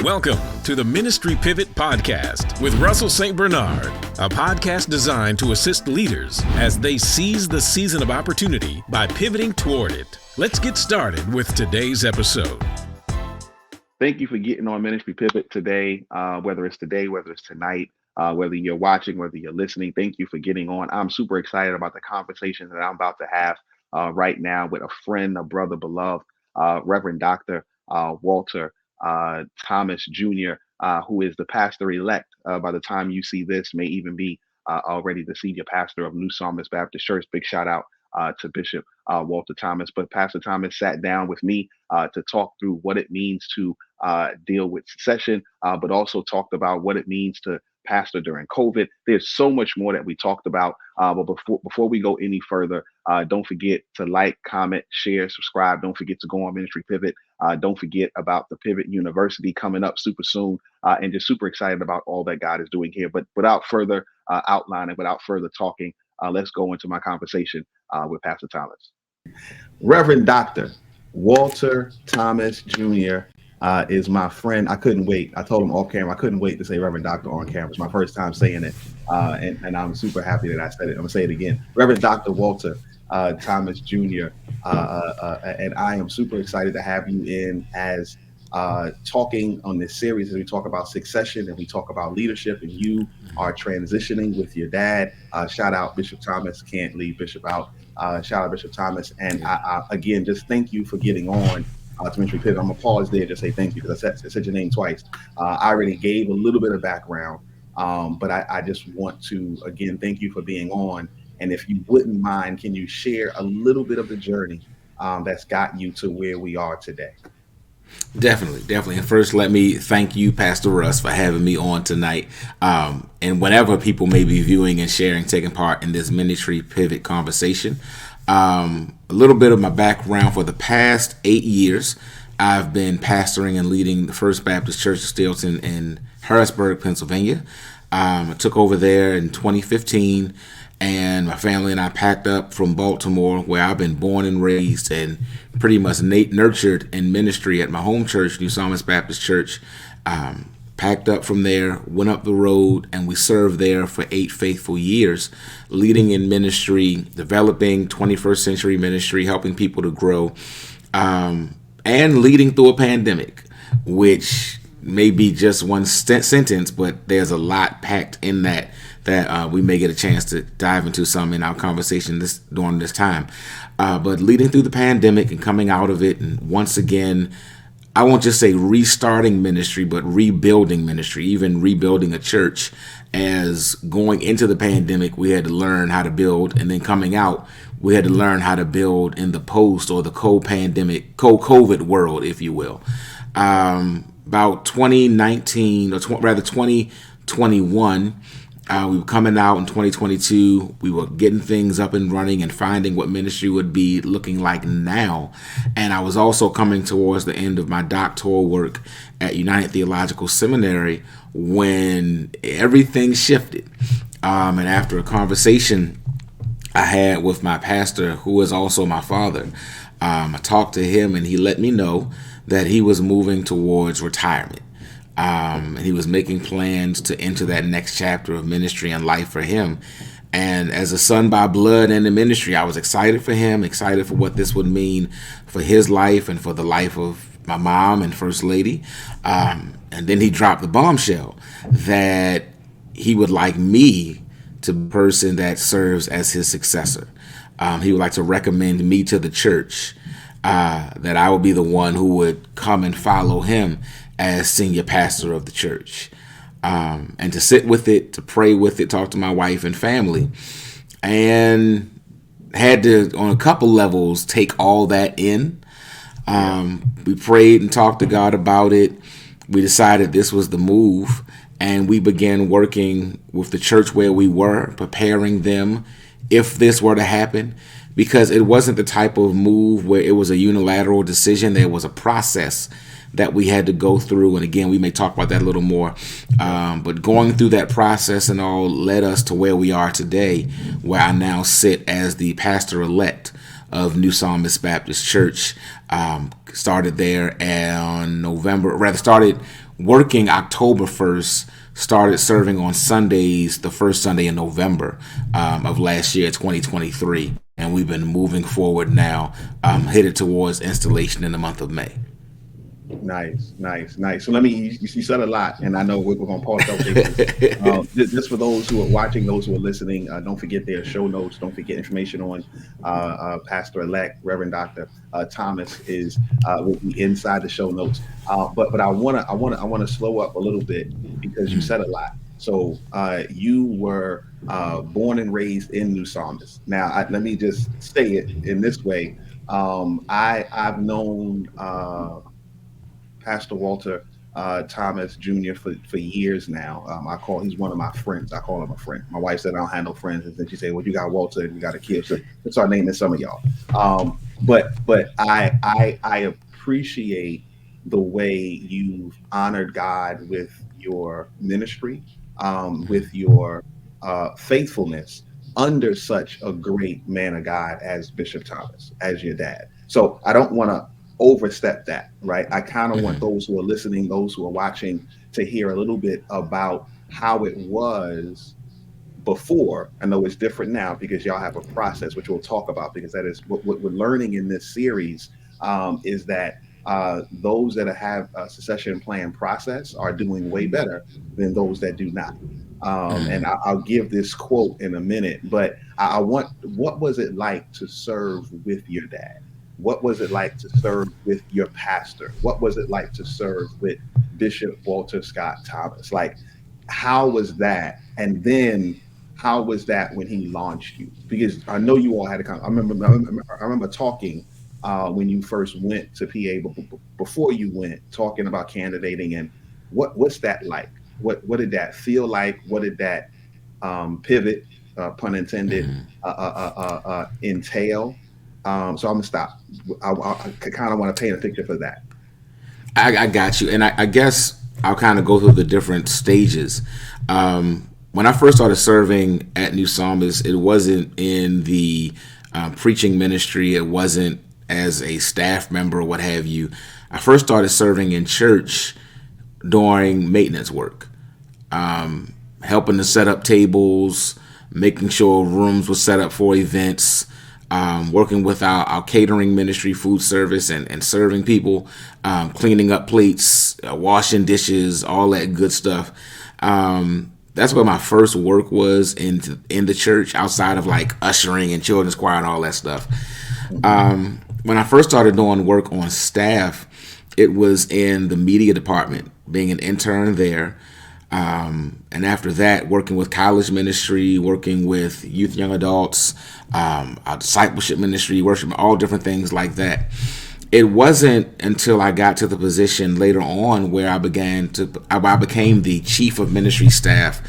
Welcome to the Ministry Pivot Podcast with Russell St. Bernard, a podcast designed to assist leaders as they seize the season of opportunity by pivoting toward it. Let's get started with today's episode. Thank you for getting on Ministry Pivot today, whether it's today, whether it's tonight, whether you're watching, whether you're listening. Thank you for getting on. I'm super excited about the conversation that I'm about to have right now with a friend, a brother, beloved, Reverend Dr. Walter Thomas Jr., who is the pastor-elect. By the time you see this, may even be already the senior pastor of New Psalmist Baptist Church. Big shout out to Bishop Walter Thomas. But Pastor Thomas sat down with me to talk through what it means to deal with succession, but also talked about what it means to pastor during COVID. There's so much more that we talked about. But before we go any further, don't forget to like, comment, share, subscribe. Don't forget to go on Ministry Pivot. Don't forget about the Pivot University coming up super soon, and just super excited about all that God is doing here. But without further outlining, without further talking, let's go into my conversation with Pastor Thomas. Reverend Dr. Walter Thomas Jr. Is my friend. I couldn't wait. I told him off camera, I couldn't wait to say Reverend Doctor on camera. It's my first time saying it, and I'm super happy that I said it. I'm going to say it again. Reverend Dr. Walter Thomas Jr. And I am super excited to have you in as talking on this series as we talk about succession and we talk about leadership, and you are transitioning with your dad. Shout out Bishop Thomas. Can't leave Bishop out. Shout out Bishop Thomas. And I again, just thank you for getting on to Ministry Pivot. I'm going to pause there, just say thank you, because I said your name twice. I already gave a little bit of background, but I just want to, again, thank you for being on. And if you wouldn't mind, can you share a little bit of the journey that's got you to where we are today? Definitely. And first, let me thank you, Pastor Russ, for having me on tonight. And whenever people may be viewing and sharing, taking part in this Ministry Pivot conversation, a little bit of my background. For the past 8 years, I've been pastoring and leading the First Baptist Church of Steelton in Harrisburg, Pennsylvania. I took over there in 2015, and my family and I packed up from Baltimore, where I've been born and raised and pretty much nurtured in ministry at my home church, New Psalmist Baptist Church. Packed up from there, went up the road, and we served there for 8 faithful years, leading in ministry, developing 21st century ministry, helping people to grow, and leading through a pandemic, which may be just one sentence, but there's a lot packed in that we may get a chance to dive into some in our conversation during this time. But leading through the pandemic and coming out of it, and once again, I won't just say restarting ministry, but rebuilding ministry, even rebuilding a church. As going into the pandemic, we had to learn how to build, and then coming out, we had to learn how to build in the post or the co-pandemic, COVID world, if you will. About 2019, or rather 2021, we were coming out in 2022. We were getting things up and running and finding what ministry would be looking like now. And I was also coming towards the end of my doctoral work at United Theological Seminary when everything shifted. And after a conversation I had with my pastor, who is also my father, I talked to him, and he let me know that he was moving towards retirement. And he was making plans to enter that next chapter of ministry and life for him. And as a son by blood in the ministry, I was excited for him, excited for what this would mean for his life and for the life of my mom and First Lady. And then he dropped the bombshell that he would like me to be the person that serves as his successor. He would like to recommend me to the church, that I would be the one who would come and follow him as senior pastor of the church, and to sit with it, to pray with it, talk to my wife and family, and had to, on a couple levels, take all that in. We prayed and talked to God about it. We decided this was the move, and we began working with the church where we were, preparing them if this were to happen, because it wasn't the type of move where it was a unilateral decision. There was a process that we had to go through. And again, we may talk about that a little more. But going through that process and all led us to where we are today, where I now sit as the pastor-elect of New Psalmist Baptist Church. Started there on started working October 1st, started serving on Sundays, the first Sunday in November of last year, 2023. And we've been moving forward now, headed towards installation in the month of May. Nice. So you said a lot, and I know we're going to pause those. Just for those who are watching, those who are listening, don't forget their show notes. Don't forget information on Pastor-elect Reverend Dr. Thomas will be inside the show notes. But I want to slow up a little bit because you said a lot. So you were born and raised in New Psalmist. Now, let me just say it in this way. I've known Pastor Walter Thomas Jr. for years now. He's one of my friends. I call him a friend. My wife said I don't have no friends, and then she said, "Well, you got Walter and you got a kid." So let's start naming some of y'all. But I appreciate the way you've honored God with your ministry, with your faithfulness under such a great man of God as Bishop Thomas, as your dad. So I don't want to overstep that, right? I kind of want those who are listening, those who are watching, to hear a little bit about how it was before. I know it's different now because y'all have a process, which we'll talk about, because that is what we're learning in this series, is that those that have a succession plan process are doing way better than those that do not. And I'll give this quote in a minute, but what was it like to serve with your dad? What was it like to serve with your pastor? What was it like to serve with Bishop Walter Scott Thomas? Like, how was that? And then how was that when he launched you? Because I know you all had a conversation. I remember talking when you first went to PA, but before you went, talking about candidating, and what's that like? What did that feel like? What did that pivot, pun intended, entail? So I'm gonna stop. I kind of want to paint a picture for that. I got you, and I guess I'll kind of go through the different stages. When I first started serving at New Psalmist, it wasn't in the preaching ministry. It wasn't as a staff member or what have you. I first started serving in church during maintenance work, helping to set up tables, making sure rooms were set up for events. Working with our catering ministry, food service, and serving people, cleaning up plates, washing dishes, all that good stuff. That's where my first work was in the church, outside of like ushering and children's choir and all that stuff. When I first started doing work on staff, it was in the media department, being an intern there. And after that, working with college ministry, working with youth, young adults, our discipleship ministry, worship, all different things like that. It wasn't until I got to the position later on where I became the chief of ministry staff,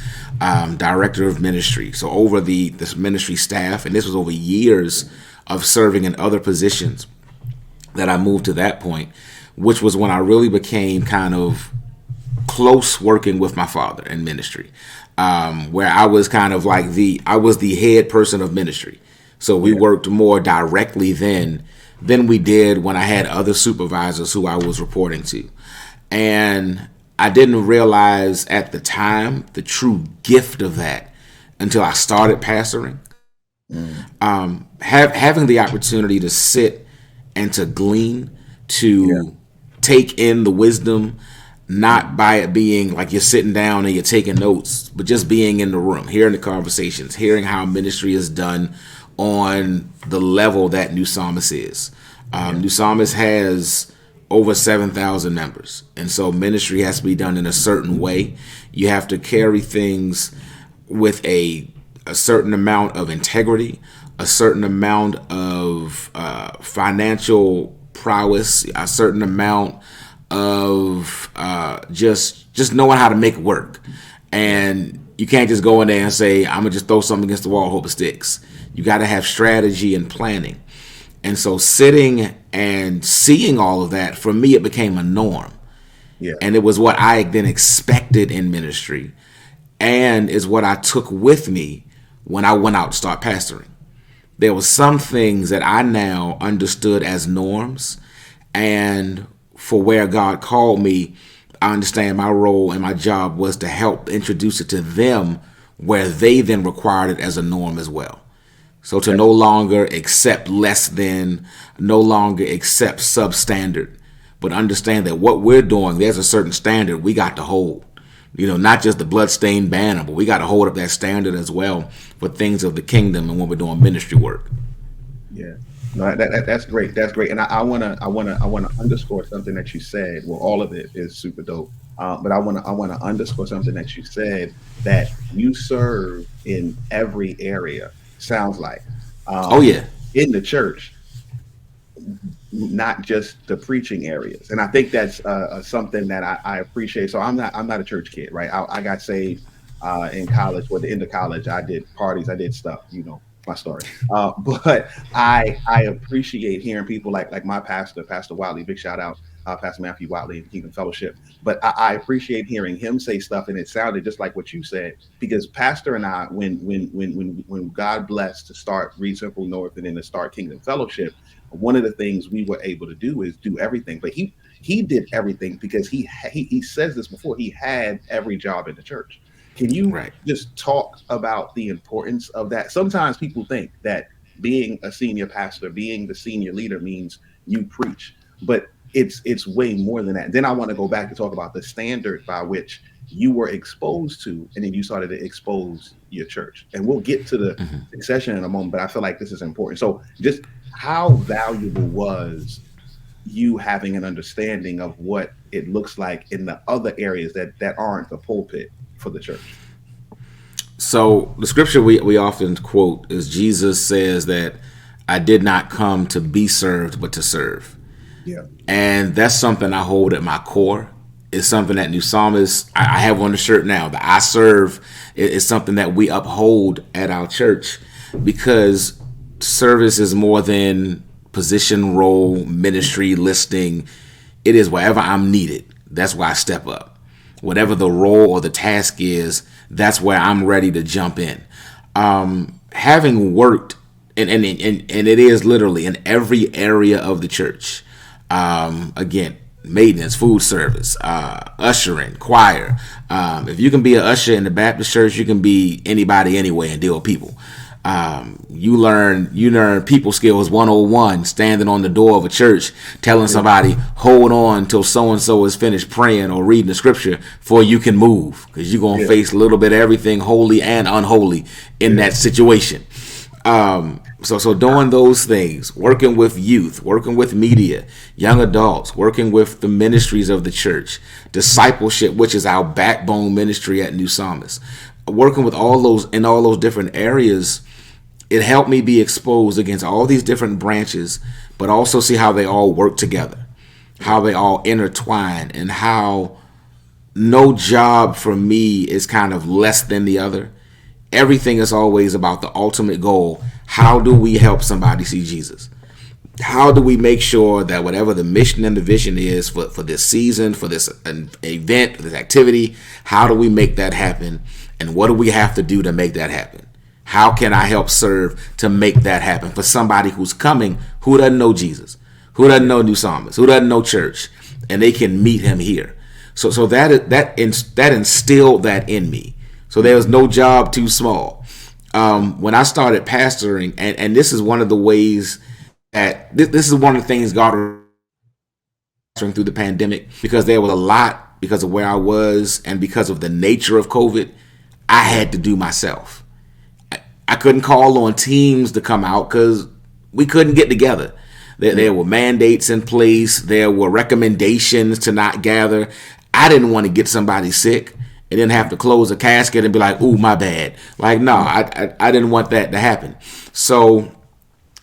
director of ministry. So over this ministry staff, and this was over years of serving in other positions, that I moved to that point, which was when I really became kind of close working with my father in ministry, where I was kind of like I was the head person of ministry. So we worked more directly than we did when I had other supervisors who I was reporting to. And I didn't realize at the time the true gift of that until I started pastoring. Having the opportunity to sit and to glean, to take in the wisdom, not by it being like you're sitting down and you're taking notes, but just being in the room, hearing the conversations, hearing how ministry is done on the level that New Psalmist is. New Psalmist has over 7,000 members. And so ministry has to be done in a certain way. You have to carry things with a certain amount of integrity, a certain amount of financial prowess, a certain amount of just knowing how to make it work. And you can't just go in there and say, I'm gonna just throw something against the wall, hope it sticks. You got to have strategy and planning. And so sitting and seeing all of that, for me, it became a norm. And it was what I then expected in ministry, and is what I took with me when I went out to start pastoring. There were some things that I now understood as norms, and for where God called me, I understand my role and my job was to help introduce it to them where they then required it as a norm as well. So to no longer accept less than, no longer accept substandard, but understand that what we're doing, there's a certain standard we got to hold. Not just the bloodstained banner, but we got to hold up that standard as well for things of the kingdom and when we're doing ministry work. Yeah, no, that's great. That's great. And I wanna underscore something that you said. Well, all of it is super dope. But I wanna underscore something that you said, that you serve in every area. Sounds like. Oh yeah. In the church, not just the preaching areas. And I think that's something that I appreciate. So I'm not a church kid, right? I got saved in college. Well, at the end of college, I did parties, I did stuff, my story. But I appreciate hearing people like my pastor, Pastor Watley, big shout out, Pastor Matthew Watley in Kingdom Fellowship. But I appreciate hearing him say stuff, and it sounded just like what you said, because Pastor and I, when God blessed to start Read Simple North and then to start Kingdom Fellowship, one of the things we were able to do is do everything. But he did everything because he says this before, he had every job in the church. Can you just talk about the importance of that? Sometimes people think that being a senior pastor, being the senior leader means you preach, but it's way more than that. Then I want to go back to talk about the standard by which you were exposed to, and then you started to expose your church. And we'll get to the succession in a moment, but I feel like this is important. So just how valuable was you having an understanding of what it looks like in the other areas that aren't the pulpit for the church? So the scripture we often quote is Jesus says that I did not come to be served, but to serve. Yeah. And that's something I hold at my core. It's something that New Psalmist, I have on the shirt now, that I serve is something that we uphold at our church, because service is more than position, role, ministry, listing. It is wherever I'm needed. That's where I step up. Whatever the role or the task is, that's where I'm ready to jump in. Having worked, and it is literally in every area of the church. Again, maintenance, food service, ushering, choir. If you can be an usher in the Baptist church, you can be anybody anyway and deal with people. You learn people skills 101, standing on the door of a church, telling somebody, hold on till so-and-so is finished praying or reading the scripture before you can move, because you're going to face a little bit of everything holy and unholy in that situation. So doing those things, working with youth, working with media, young adults, working with the ministries of the church, discipleship, which is our backbone ministry at New Psalmist, working with all those different areas, it helped me be exposed against all these different branches, but also see how they all work together, how they all intertwine, and how no job for me is kind of less than the other. Everything is always about the ultimate goal. How do we help somebody see Jesus? How do we make sure that whatever the mission and the vision is for this season, for this event, for this activity, how do we make that happen? And what do we have to do to make that happen? How can I help serve to make that happen for somebody who's coming, who doesn't know Jesus, who doesn't know New Psalmist, who doesn't know church, and they can meet him here? So that instilled that in me. So there was no job too small. When I started pastoring, and this is one of the ways that this is one of the things God was through the pandemic, because there was a lot, because of where I was and because of the nature of COVID, I had to do myself. I couldn't call on teams to come out because we couldn't get together. There were mandates in place. There were recommendations to not gather. I didn't want to get somebody sick and then have to close a casket and be like, ooh, my bad. Like, no, I didn't want that to happen. So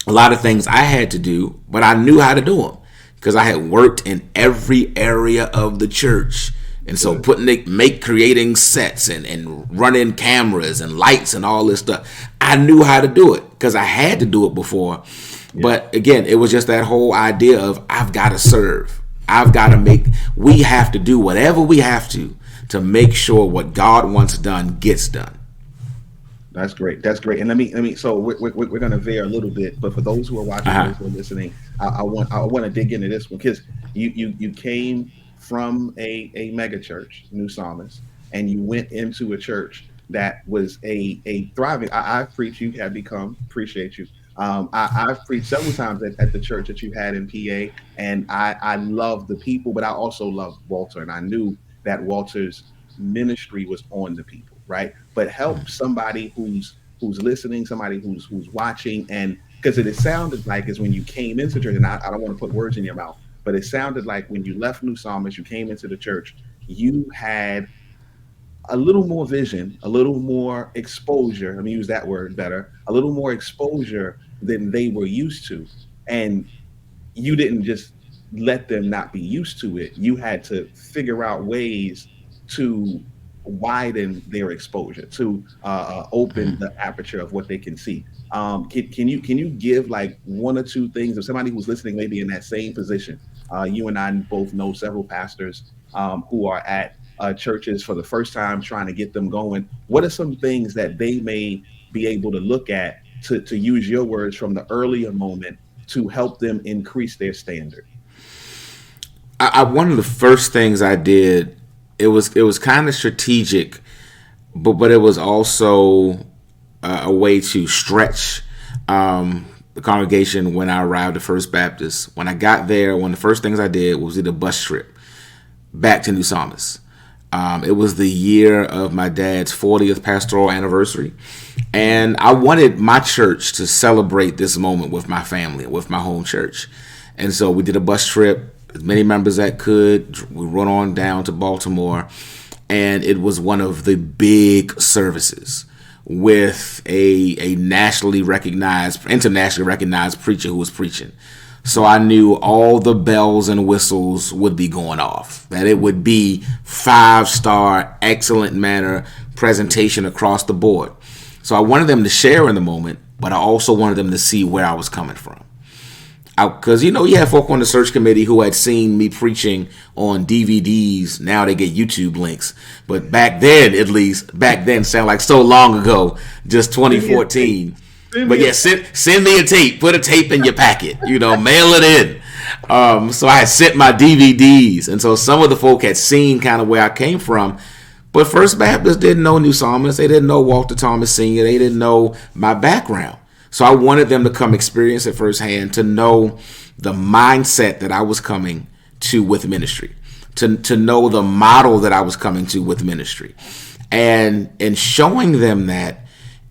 a lot of things I had to do, but I knew how to do them because I had worked in every area of the church. And so creating sets and running cameras and lights and all this stuff, I knew how to do it because I had to do it before. Yeah. But again, it was just that whole idea of I've got to serve. We have to do whatever we have to make sure what God wants done gets done. That's great. That's great. And let me. So we're going to veer a little bit, but for those who are watching, those who are listening, I want to dig into this one because you came from a mega church, New Psalmist, and you went into a church that was a thriving. I've preached. You have become. Appreciate you. I've preached several times at the church that you had in PA, and I love the people, but I also love Walter, and I knew that Walter's ministry was on the people, right? But help somebody who's listening, somebody who's watching, and because it sounded like is when you came into church, and I don't want to put words in your mouth, but it sounded like when you left New Psalmist, you came into the church, you had a little more vision, a little more exposure. Let me use that word better. A little more exposure than they were used to. And you didn't just let them not be used to it. You had to figure out ways to widen their exposure, to open the aperture of what they can see. Can you give like one or two things of somebody who's listening, maybe in that same position? You and I both know several pastors who are at churches for the first time, trying to get them going. What are some things that they may be able to look at to use your words from the earlier moment to help them increase their standard? One of the first things I did, it was kind of strategic, but it was also a way to stretch the congregation. When I arrived at First Baptist, when I got there, one of the first things I did was did a bus trip back to New Psalmist. It was the year of my dad's 40th pastoral anniversary, and I wanted my church to celebrate this moment with my family, with my home church. And so we did a bus trip, as many members that could. We run on down to Baltimore, and it was one of the big services with a nationally recognized, internationally recognized preacher who was preaching. So I knew all the bells and whistles would be going off, that it would be 5-star, excellent manner presentation across the board. So I wanted them to share in the moment, but I also wanted them to see where I was coming from. Because, you have folk on the search committee who had seen me preaching on DVDs. Now they get YouTube links. But back then, at least, sound like so long ago, just 2014. But yeah, send me a tape. Put a tape in your packet. Mail it in. So I had sent my DVDs. And so some of the folk had seen kind of where I came from. But First Baptist didn't know New Psalmist. They didn't know Walter Thomas Sr. They didn't know my background. So I wanted them to come experience it firsthand, to know the mindset that I was coming to with ministry, to know the model that I was coming to with ministry. And in showing them that,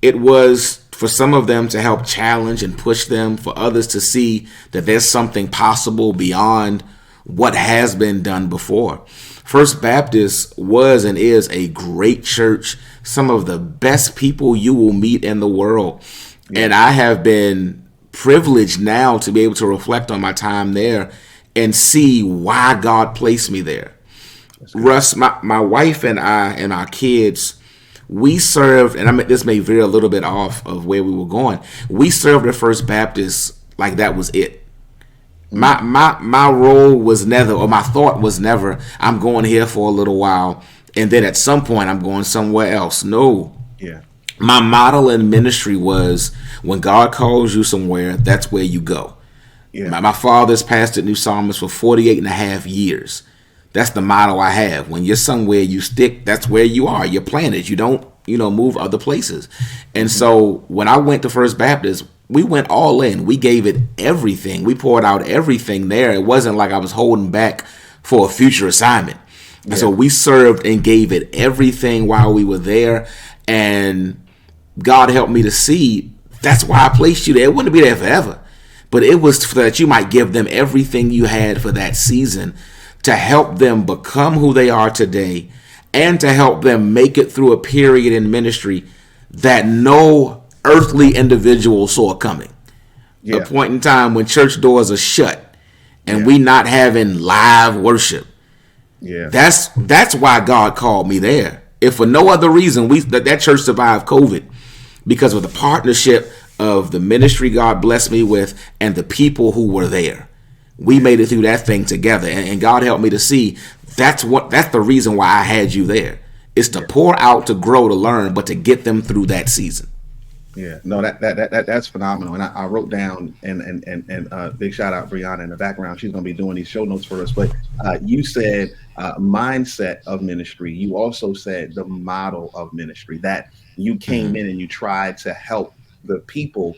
it was for some of them to help challenge and push them, for others to see that there's something possible beyond what has been done before. First Baptist was and is a great church, some of the best people you will meet in the world. And I have been privileged now to be able to reflect on my time there and see why God placed me there. Russ, my wife and I and our kids, we served, and this may veer a little bit off of where we were going. We served at First Baptist like that was it. My role was never, or my thought was never, I'm going here for a little while, and then at some point I'm going somewhere else. No. Yeah. My model in ministry was, when God calls you somewhere, that's where you go. Yeah. My father's pastored New Psalmist for 48 and a half years. That's the motto I have. When you're somewhere, you stick. That's where you are. You're planted. You don't, move other places. And so when I went to First Baptist, we went all in. We gave it everything. We poured out everything there. It wasn't like I was holding back for a future assignment. Yeah. And so we served and gave it everything while we were there. And God helped me to see that's why I placed you there. It wouldn't be there forever, but it was so that you might give them everything you had for that season, to help them become who they are today, and to help them make it through a period in ministry that no earthly individual saw coming. Yeah. A point in time when church doors are shut and we not having live worship. Yeah, that's why God called me there. If for no other reason, that church survived COVID, because of the partnership of the ministry God blessed me with and the people who were there. We made it through that thing together, and God helped me to see that's the reason why I had you there. It's to pour out, to grow, to learn, but to get them through that season. Yeah, no, that's phenomenal. And I wrote down and big shout out Brianna in the background. She's going to be doing these show notes for us. But you said mindset of ministry. You also said the model of ministry, that you came Mhm. in and you tried to help the people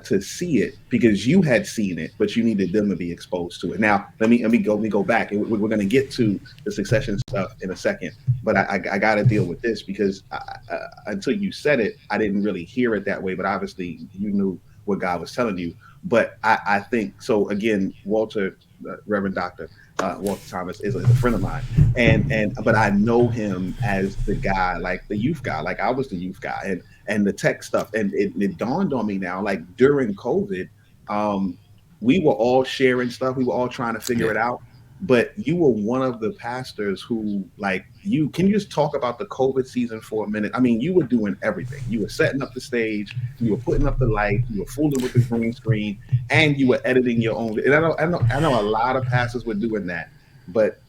to see it because you had seen it, but you needed them to be exposed to it. Now, let me go back. We're going to get to the succession stuff in a second, but I got to deal with this because until you said it, I didn't really hear it that way. But obviously, you knew what God was telling you. But I think so. Again, Walter, Reverend Doctor Walter Thomas is a friend of mine, and but I know him as the guy, like the youth guy, like I was the youth guy, and the tech stuff. And it dawned on me now, like during COVID, um, we were all sharing stuff. We were all trying to figure Yeah. it out, but you were one of the pastors who, like, you can you just talk about the COVID season for a minute? I mean, you were doing everything. You were setting up the stage, you were putting up the light, you were fooling with the green screen, and you were editing your own. And I know a lot of pastors were doing that, but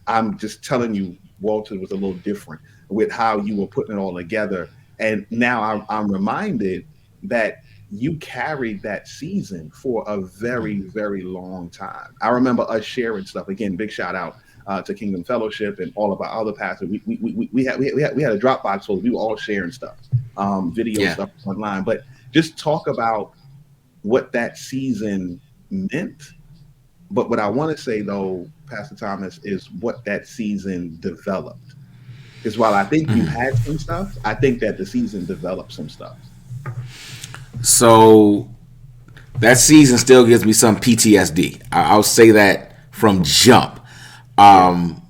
I'm just telling you, Walter was a little different with how you were putting it all together. And now I'm reminded that you carried that season for a very, very long time. I remember us sharing stuff. Again, big shout out to Kingdom Fellowship and all of our other pastors. We had a Dropbox full. We were all sharing stuff, video Yeah. stuff online. But just talk about what that season meant, but what I want to say though, Pastor Thomas, is what that season developed. Because while I think you Mhm. had some stuff, I think that the season developed some stuff. So that season still gives me some PTSD. I'll say that from jump. Yeah, Um,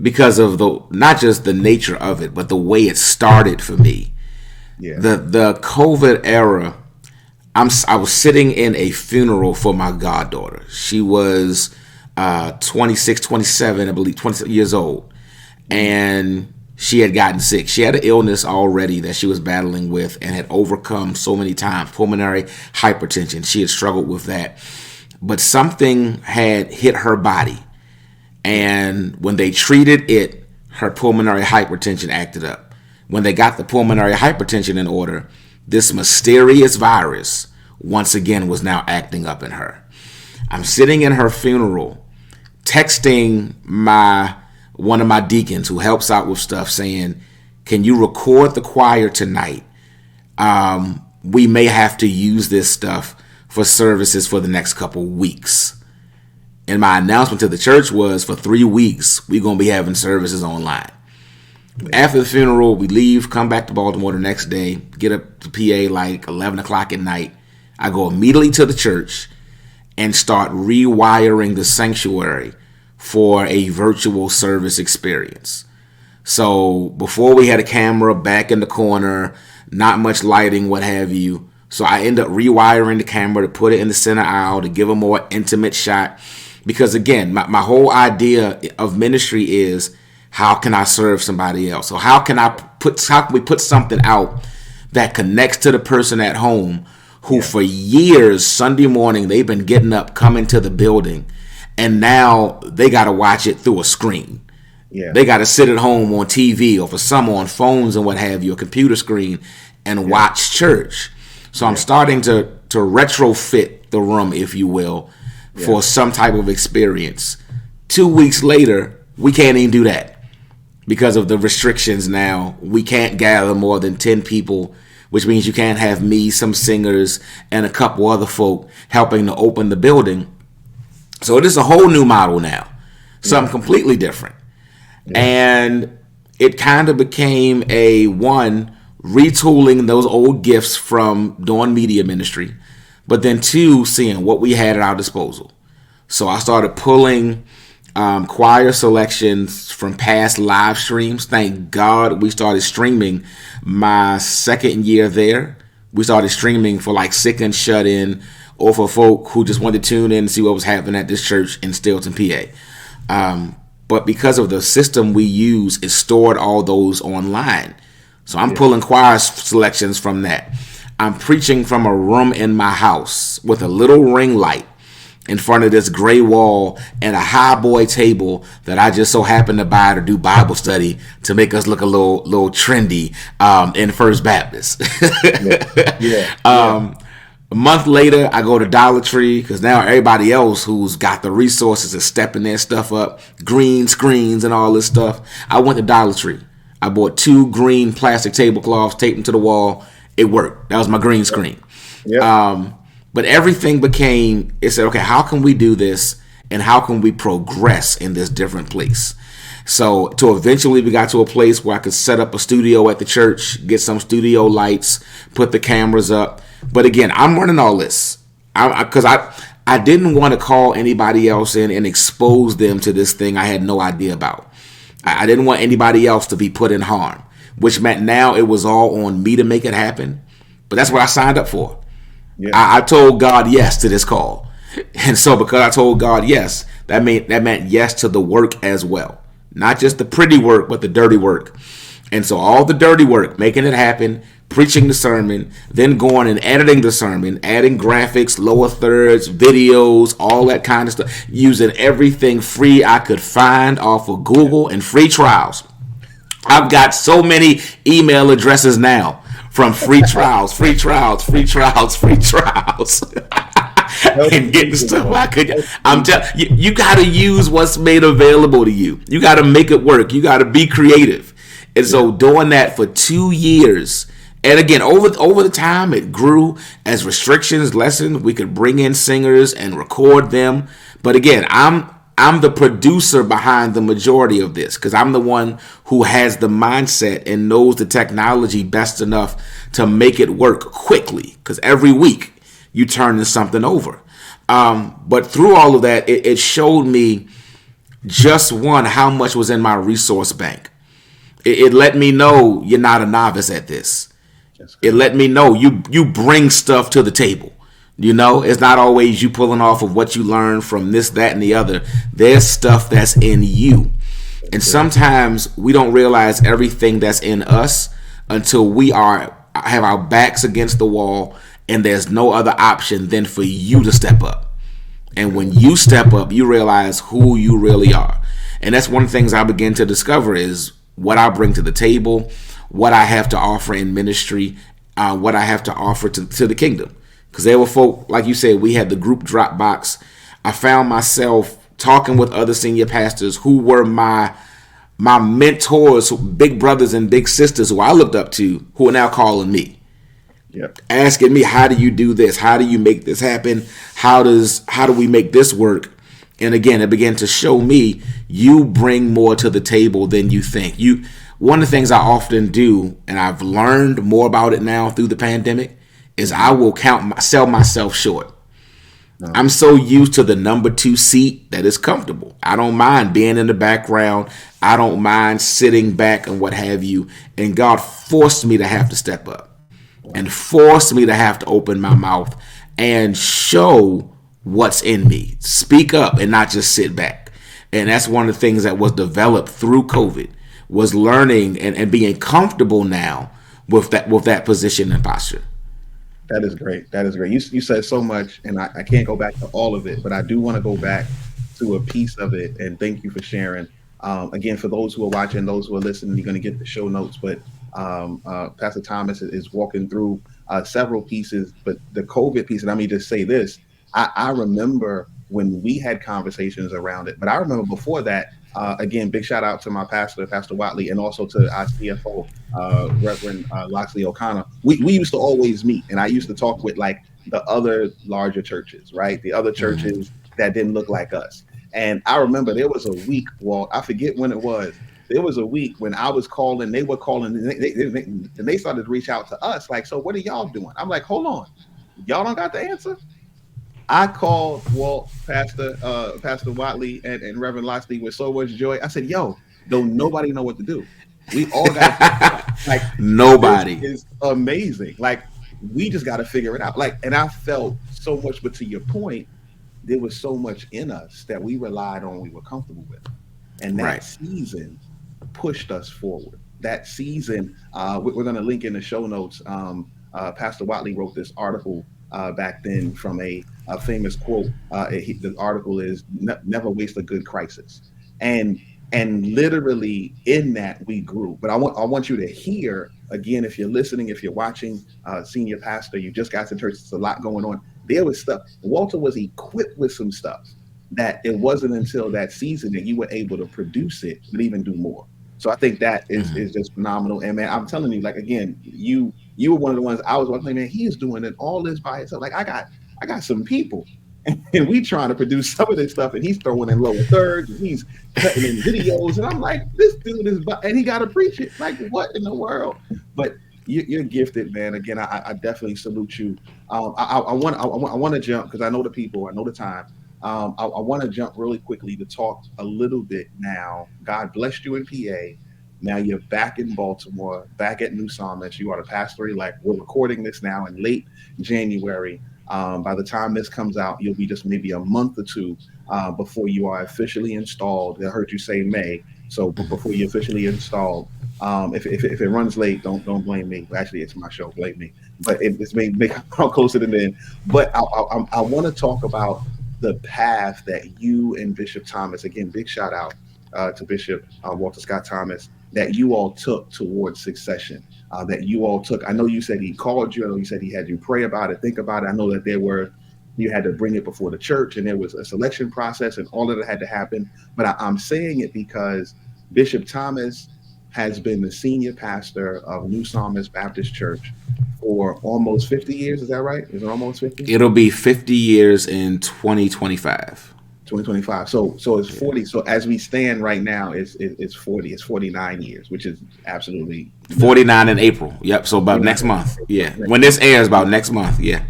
because of the not just the nature of it, but the way it started for me. yeah, The COVID era. I was sitting in a funeral for my goddaughter. She was 26, 27, I believe, 20 years old, mhm, and she had gotten sick. She had an illness already that she was battling with and had overcome so many times, pulmonary hypertension. She had struggled with that, but something had hit her body, yeah, and when they treated it, her pulmonary hypertension acted up. When they got the pulmonary hypertension in order, this mysterious virus once again was now acting up in her. I'm sitting in her funeral, texting my one of my deacons who helps out with stuff, saying, "Can you record the choir tonight? We may have to use this stuff for services for the next couple weeks." And my announcement to the church was, for 3 weeks, we're going to be having services online. yeah, After the funeral, we leave, come back to Baltimore the next day, get up to PA like 11 o'clock at night. I go immediately to the church and start rewiring the sanctuary for a virtual service experience. So before, we had a camera back in the corner, not much lighting, what have you. So I end up rewiring the camera to put it in the center aisle to give a more intimate shot. Because again, my whole idea of ministry is, how can I serve somebody else? So how can we put something out that connects to the person at home who yeah, for years, Sunday morning, they've been getting up, coming to the building, and now they got to watch it through a screen. yeah, They got to sit at home on TV, or for some on phones and what have you, a computer screen, and yeah, watch church. So I'm yeah, starting to retrofit the room, if you will, yeah, for some type of experience. 2 weeks later, we can't even do that because of the restrictions now. We can't gather more than 10 people, which means you can't have me, some singers, and a couple other folk helping to open the building. So it is a whole new model now, yeah, something completely different. yeah, And it kind of became a one, retooling those old gifts from doing media ministry, but then two, seeing what we had at our disposal. So I started pulling choir selections from past live streams. Thank God we started streaming my second year there. We started streaming for like sick and shut in, or for folk who just wanted to tune in and see what was happening at this church in Stilton, PA. But because of the system we use, it stored all those online. So I'm yeah, pulling choir selections from that. I'm preaching from a room in my house with a little ring light, in front of this gray wall and a high boy table that I just so happened to buy to do Bible study to make us look a little trendy in First Baptist. A month later, I go to Dollar Tree because now everybody else who's got the resources is stepping their stuff up, green screens and all this stuff. I went to Dollar Tree. I bought 2 green plastic tablecloths, taped them to the wall. It worked. That was my green screen. But everything became, it said, okay, how can we do this and how can we progress in this different place? So to eventually we got to a place where I could set up a studio at the church, get some studio lights, put the cameras up. But again, I'm running all this because I didn't want to call anybody else in and expose them to this thing I had no idea about. I didn't want anybody else to be put in harm, which meant now it was all on me to make it happen. But that's what I signed up for. Yeah. I told God yes to this call. And so because I told God yes, that meant yes to the work as well. Not just the pretty work, but the dirty work. And so all the dirty work, making it happen, preaching the sermon, then going and editing the sermon, adding graphics, lower thirds, videos, all that kind of stuff, using everything free I could find off of Google and free trials. I've got so many email addresses now from free trials, free trials, free trials, free trials. And getting stuff I could. I'm telling you, you got to use what's made available to you. You got to make it work. You got to be creative. And so doing that for 2 years, and again, over the time, it grew as restrictions lessened. We could bring in singers and record them. But again, I'm the producer behind the majority of this because I'm the one who has the mindset and knows the technology best enough to make it work quickly. Because every week you turn something over. But through all of that, it showed me just how much was in my resource bank. It let me know you're not a novice at this. It let me know you bring stuff to the table. You know, it's not always you pulling off of what you learned from this, that, and the other. There's stuff that's in you. And sometimes we don't realize everything that's in us until we have our backs against the wall and there's no other option than for you to step up. And when you step up, you realize who you really are. And that's one of the things I begin to discover is what I bring to the table, what I have to offer in ministry, what I have to offer to the kingdom. Because there were folk, like you said, we had the group Dropbox. I found myself talking with other senior pastors who were my mentors, big brothers and big sisters who I looked up to, who are now calling me. Yep. Asking me, how do you do this? How do you make this happen? How do we make this work? And again, it began to show me you bring more to the table than you think. One of the things I often do, and I've learned more about it now through the pandemic, is I will sell myself short. No. I'm so used to the number 2 seat that is comfortable. I don't mind being in the background. I don't mind sitting back and what have you. And God forced me to have to step up and forced me to have to open my mouth and show what's in me. Speak up and not just sit back. And that's one of the things that was developed through COVID, was learning and being comfortable now with that position and posture. That is great. That is great. You said so much, and I can't go back to all of it, but I do want to go back to a piece of it. And thank you for sharing. Again, for those who are watching, those who are listening, you're going to get the show notes. But Pastor Thomas is walking through several pieces. But the COVID piece, and let me just say this. I remember when we had conversations around it, but I remember before that, again, big shout out to my pastor, Pastor Watley, and also to our CFO, Reverend Loxley O'Connor. We used to always meet, and I used to talk with like the other larger churches, right? The other churches that didn't look like us. And I remember there was a week, well, I forget when it was. There was a week when I was calling, they were calling, and they started to reach out to us like, so what are y'all doing? I'm like, hold on, y'all don't got the answer? I called Walt, Pastor Watley, and Reverend Loxley with so much joy. I said, yo, don't nobody know what to do. We all got like nobody is amazing. Like we just got to figure it out. Like, and I felt so much, but to your point, there was so much in us that we relied on, we were comfortable with. And that season pushed us forward. That season, we're going to link in the show notes. Pastor Watley wrote this article back then from a famous quote. The article is "Never waste a good crisis," and literally in that we grew. But I want you to hear again, if you're listening, if you're watching, senior pastor, you just got to church. There's a lot going on. There was stuff. Walter was equipped with some stuff that it wasn't until that season that you were able to produce it, but even do more. So I think that is just phenomenal. And man, I'm telling you, like again, you were one of the ones I was like, man, he is doing it all this by himself. Like I got some people, and we trying to produce some of this stuff, and he's throwing in lower thirds, and he's cutting in videos, and I'm like, this dude is, and he got to preach it. Like, what in the world? But you're gifted, man. Again, I definitely salute you. I want to jump because I know the people, I know the time. I want to jump really quickly to talk a little bit now. God blessed you in PA. Now you're back in Baltimore, back at New Psalmist. You are the pastor elect. We're recording this now in late January. By the time this comes out, you'll be just maybe a month or two before you are officially installed. I heard you say May, so before you're officially installed. If it runs late, don't blame me. Actually, it's my show. Blame me. But it's may come closer than then. But I want to talk about the path that you and Bishop Thomas, again, big shout out to Bishop Walter Scott Thomas, that you all took towards succession, that you all took. I know you said he called you. I know you said he had you pray about it, think about it. I know that you had to bring it before the church, and there was a selection process, and all of it had to happen. But I'm saying it because Bishop Thomas has been the senior pastor of New Psalmist Baptist Church for almost 50 years. Is that right? Is it almost 50? It'll be 50 years in 2025. 2025. So it's 40. So as we stand right now, it's 40. It's 49 years, which is absolutely 49 in April. Yep. So about next month. Yeah. When this airs, about next month. Yeah.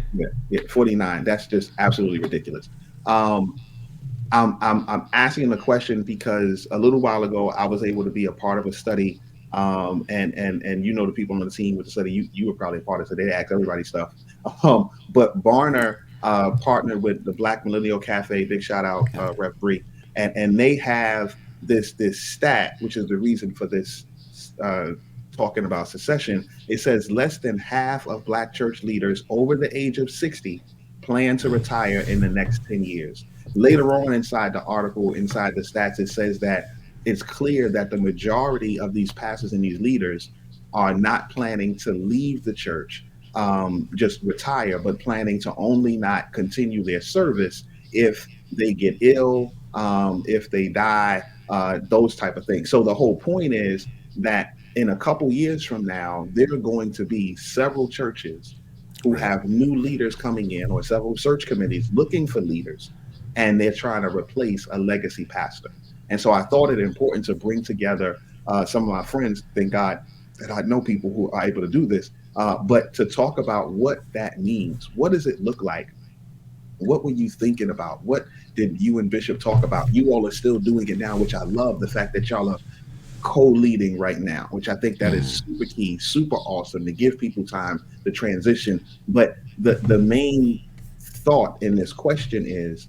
Yeah. 49. That's just absolutely ridiculous. I'm asking the question because a little while ago I was able to be a part of a study, and the people on the team with the study, you were probably a part of it. So they asked everybody stuff. But Barner partnered with the Black Millennial Cafe. Big shout out, Rep. Bree, and they have this stat, which is the reason for this talking about secession. It says less than half of Black church leaders over the age of 60 plan to retire in the next 10 years. Later on inside the article, inside the stats, it says that it's clear that the majority of these pastors and these leaders are not planning to leave the church, just retire, but planning to only not continue their service if they get ill, if they die, those type of things. So the whole point is that in a couple years from now, there are going to be several churches who have new leaders coming in, or several search committees looking for leaders, and they're trying to replace a legacy pastor. And so I thought it important to bring together some of my friends, thank God that I know people who are able to do this, but to talk about what that means. What does it look like? What were you thinking about? What did you and Bishop talk about? You all are still doing it now, which I love the fact that y'all are co-leading right now, which I think that is super key, super awesome to give people time to transition. But the main thought in this question is,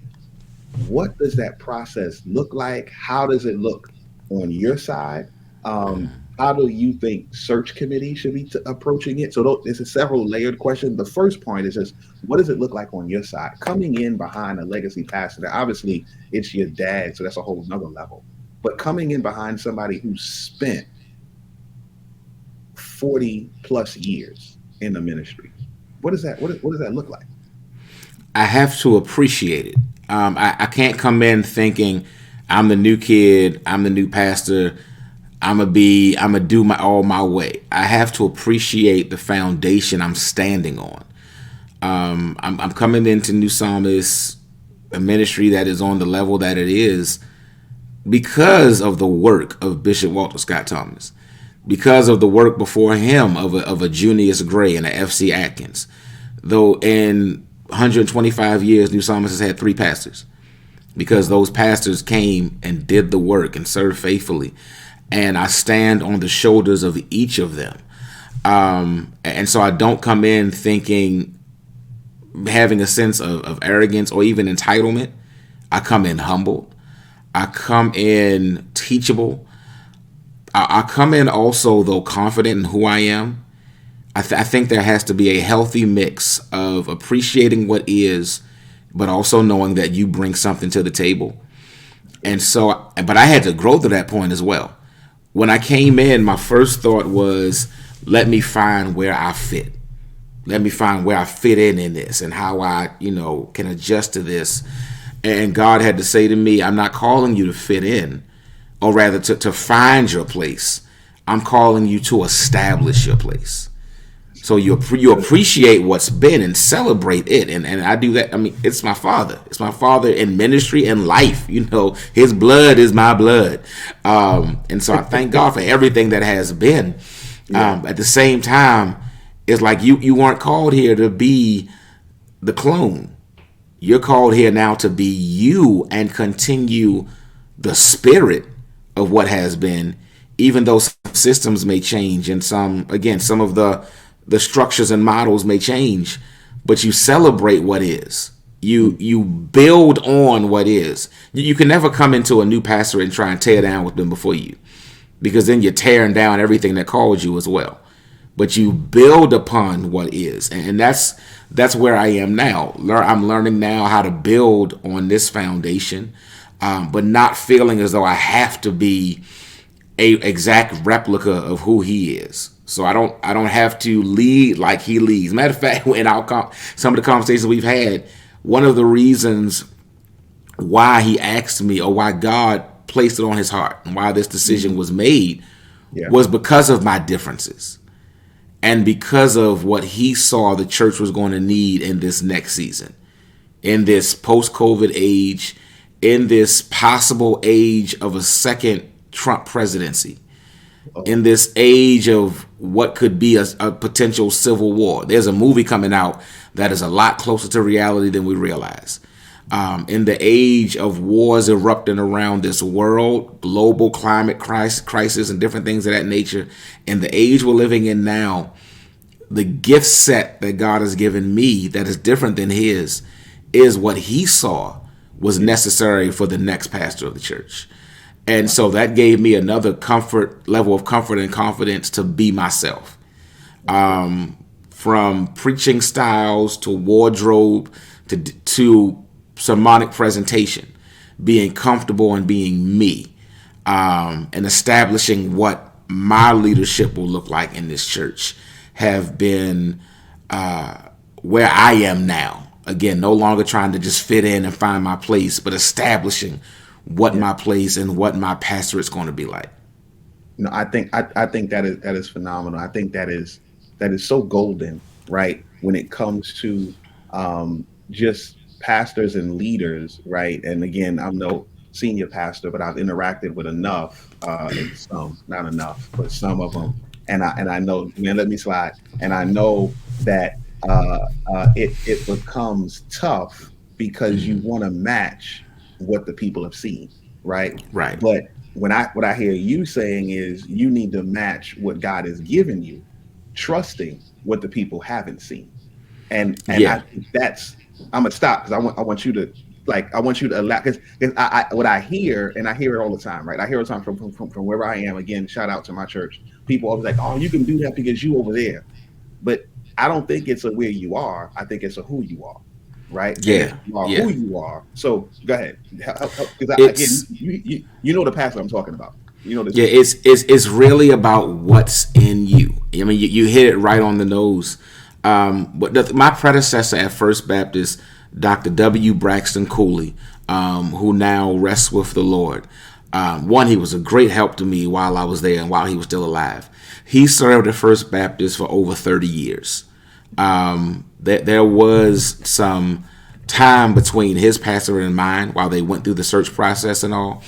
what does that process look like? How does it look on your side? How do you think search committee should be approaching it? So it's a several layered question. The first point is just, what does it look like on your side? Coming in behind a legacy pastor, obviously it's your dad, so that's a whole nother level. But coming in behind somebody who spent 40 plus years in the ministry, what does that look like? I have to appreciate it. I can't come in thinking I'm the new kid, I'm the new pastor, I'm gonna do my way. I have to appreciate the foundation I'm standing on. I'm coming into New Psalmist, a ministry that is on the level that it is, because of the work of Bishop Walter Scott Thomas, because of the work before him of a Junius Gray and a F.C. Atkins. Though in 125 years, New Psalmist has had 3 pastors, because those pastors came and did the work and served faithfully. And I stand on the shoulders of each of them. And so I don't come in thinking, having a sense of arrogance or even entitlement. I come in humble. I come in teachable. I come in also, though, confident in who I am. I think there has to be a healthy mix of appreciating what is, but also knowing that you bring something to the table. And so, but I had to grow to that point as well. When I came in, my first thought was, let me find where I fit. Let me find where I fit in this and how I, can adjust to this. And God had to say to me, I'm not calling you to fit in, or rather to find your place. I'm calling you to establish your place. So you appreciate what's been and celebrate it. And I do that. I mean, it's my father. It's my father in ministry and life. His blood is my blood. And so I thank God for everything that has been. At the same time, it's like you weren't called here to be the clone. You're called here now to be you and continue the spirit of what has been, even though some systems may change and some of the structures and models may change, but you celebrate what is. You build on what is. You can never come into a new pastor and try and tear down with them before you, because then you're tearing down everything that called you as well. But you build upon what is, and that's where I am now. I'm learning now how to build on this foundation, but not feeling as though I have to be a exact replica of who he is. So I don't have to lead like he leads. Matter of fact, in some of the conversations we've had, one of the reasons why he asked me, or why God placed it on his heart, and why this decision was made, was because of my differences. And because of what he saw the church was going to need in this next season, in this post-COVID age, in this possible age of a second Trump presidency, in this age of what could be a potential civil war. There's a movie coming out that is a lot closer to reality than we realize. In the age of wars erupting around this world, global climate crisis and different things of that nature, in the age we're living in now, the gift set that God has given me that is different than his is what he saw was necessary for the next pastor of the church. And so that gave me another level of comfort and confidence to be myself. From preaching styles to wardrobe to sermonic presentation, being comfortable and being me, and establishing what my leadership will look like in this church, have been where I am now. Again, no longer trying to just fit in and find my place, but establishing what my place and what my pastorate's going to be like. No, I think that is phenomenal. I think that is so golden, right? When it comes to just pastors and leaders, right? And again, I'm no senior pastor, but I've interacted with enough, some, not enough, but some of them, and I know. Man, let me slide. And I know that it becomes tough because you want to match what the people have seen, right? Right. But what I hear you saying is you need to match what God has given you, trusting what the people haven't seen. And I think I'm gonna stop because I want you to allow, because what I hear, and I hear it all the time, right? I hear it all the time from wherever I am. Again, shout out to my church. People always like, oh, you can do that because you over there. But I don't think it's a where you are. I think it's a who you are. Right? Yeah. You are who you are. So go ahead. Because you know the pastor I'm talking about. You know this. Yeah, it's really about what's in you. I mean, you hit it right on the nose. But my predecessor at First Baptist, Dr. W. Braxton Cooley, who now rests with the Lord. He was a great help to me while I was there and while he was still alive. He served at First Baptist for over 30 years. There was some time between his pastorate and mine while they went through the search process and all.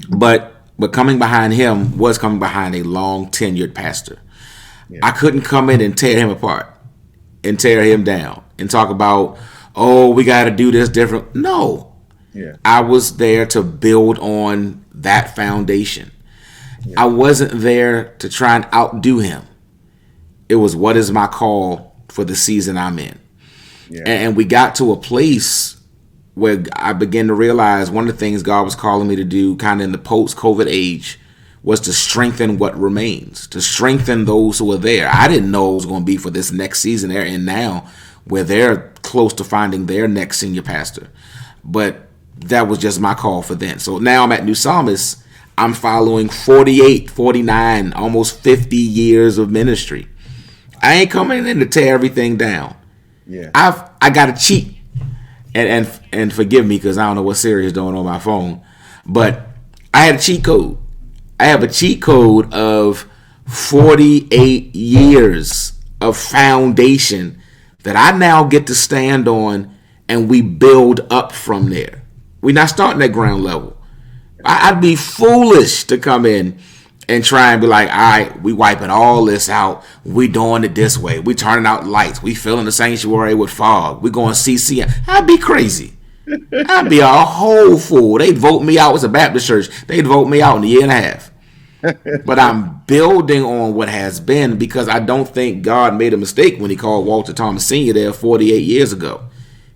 But coming behind him was coming behind a long tenured pastor. Yeah. I couldn't come in and tear him apart and tear him down and talk about, oh, we got to do this different. No. Yeah. I was there to build on that foundation. Yeah. I wasn't there to try and outdo him. It was, what is my call for the season I'm in? Yeah. And we got to a place where I began to realize one of the things God was calling me to do kind of in the post-COVID age was to strengthen what remains, to strengthen those who are there. I didn't know it was going to be for this next season they're in now, where they're close to finding their next senior pastor. But that was just my call for then. So now I'm at New Psalmist. I'm following 48, 49, almost 50 years of ministry. I ain't coming in to tear everything down. Yeah. I got to cheat. And forgive me because I don't know what Siri is doing on my phone. But I had a cheat code. I have a cheat code of 48 years of foundation that I now get to stand on, and we build up from there. We're not starting at ground level. I'd be foolish to come in and try and be like, all right, we wiping all this out. We doing it this way. We turning out lights. We filling the sanctuary with fog. We going CC. I'd be crazy. I'd be a whole fool. They'd vote me out as a Baptist church. They'd vote me out in a year and a half. But I'm building on what has been, because I don't think God made a mistake when he called Walter Thomas Sr. there 48 years ago.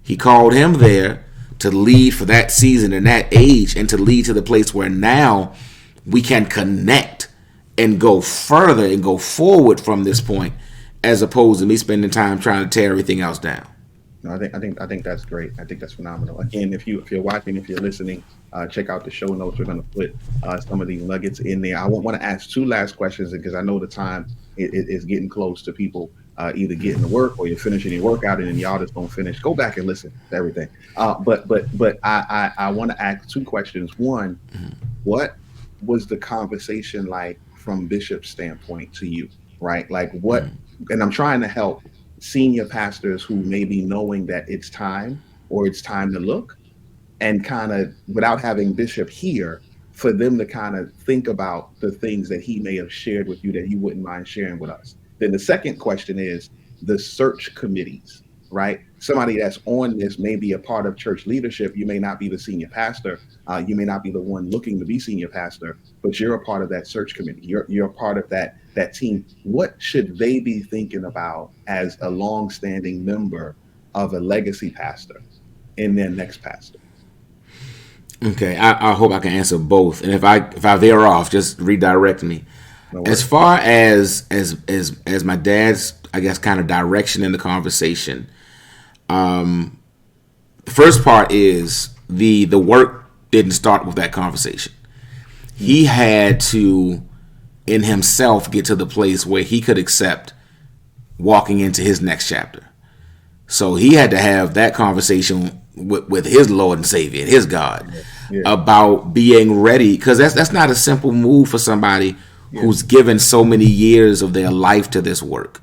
He called him there to lead for that season and that age, and to lead to the place where now we can connect and go further and go forward from this point, as opposed to me spending time trying to tear everything else down. No, I think that's great. I think that's phenomenal. Again, if you're watching, if you're listening, check out the show notes. We're going to put some of these nuggets in there. I want to ask two last questions, because I know the time is getting close to people either getting to work, or you're finishing your workout and then y'all just don't finish. Go back and listen to everything. But I want to ask two questions. One, what was the conversation like from Bishop's standpoint to you, right? Like what, and I'm trying to help senior pastors who may be knowing that it's time, or it's time to look, and kind of, without having Bishop here, for them to kind of think about the things that he may have shared with you that you wouldn't mind sharing with us. Then the second question is the search committees, right? Somebody that's on this may be a part of church leadership. You may not be the senior pastor. You may not be the one looking to be senior pastor, but you're a part of that search committee. You're a part of that team. What should they be thinking about as a long-standing member of a legacy pastor in their next pastor? Okay, I hope I can answer both. And if I veer off, just redirect me. No As far as my dad's, I guess, kind of direction in the conversation, the first part is the work didn't start with that conversation. He had to, in himself, get to the place where he could accept walking into his next chapter. So he had to have that conversation with his Lord and Savior, his God, about being ready, because that's not a simple move for somebody who's given so many years of their life to this work,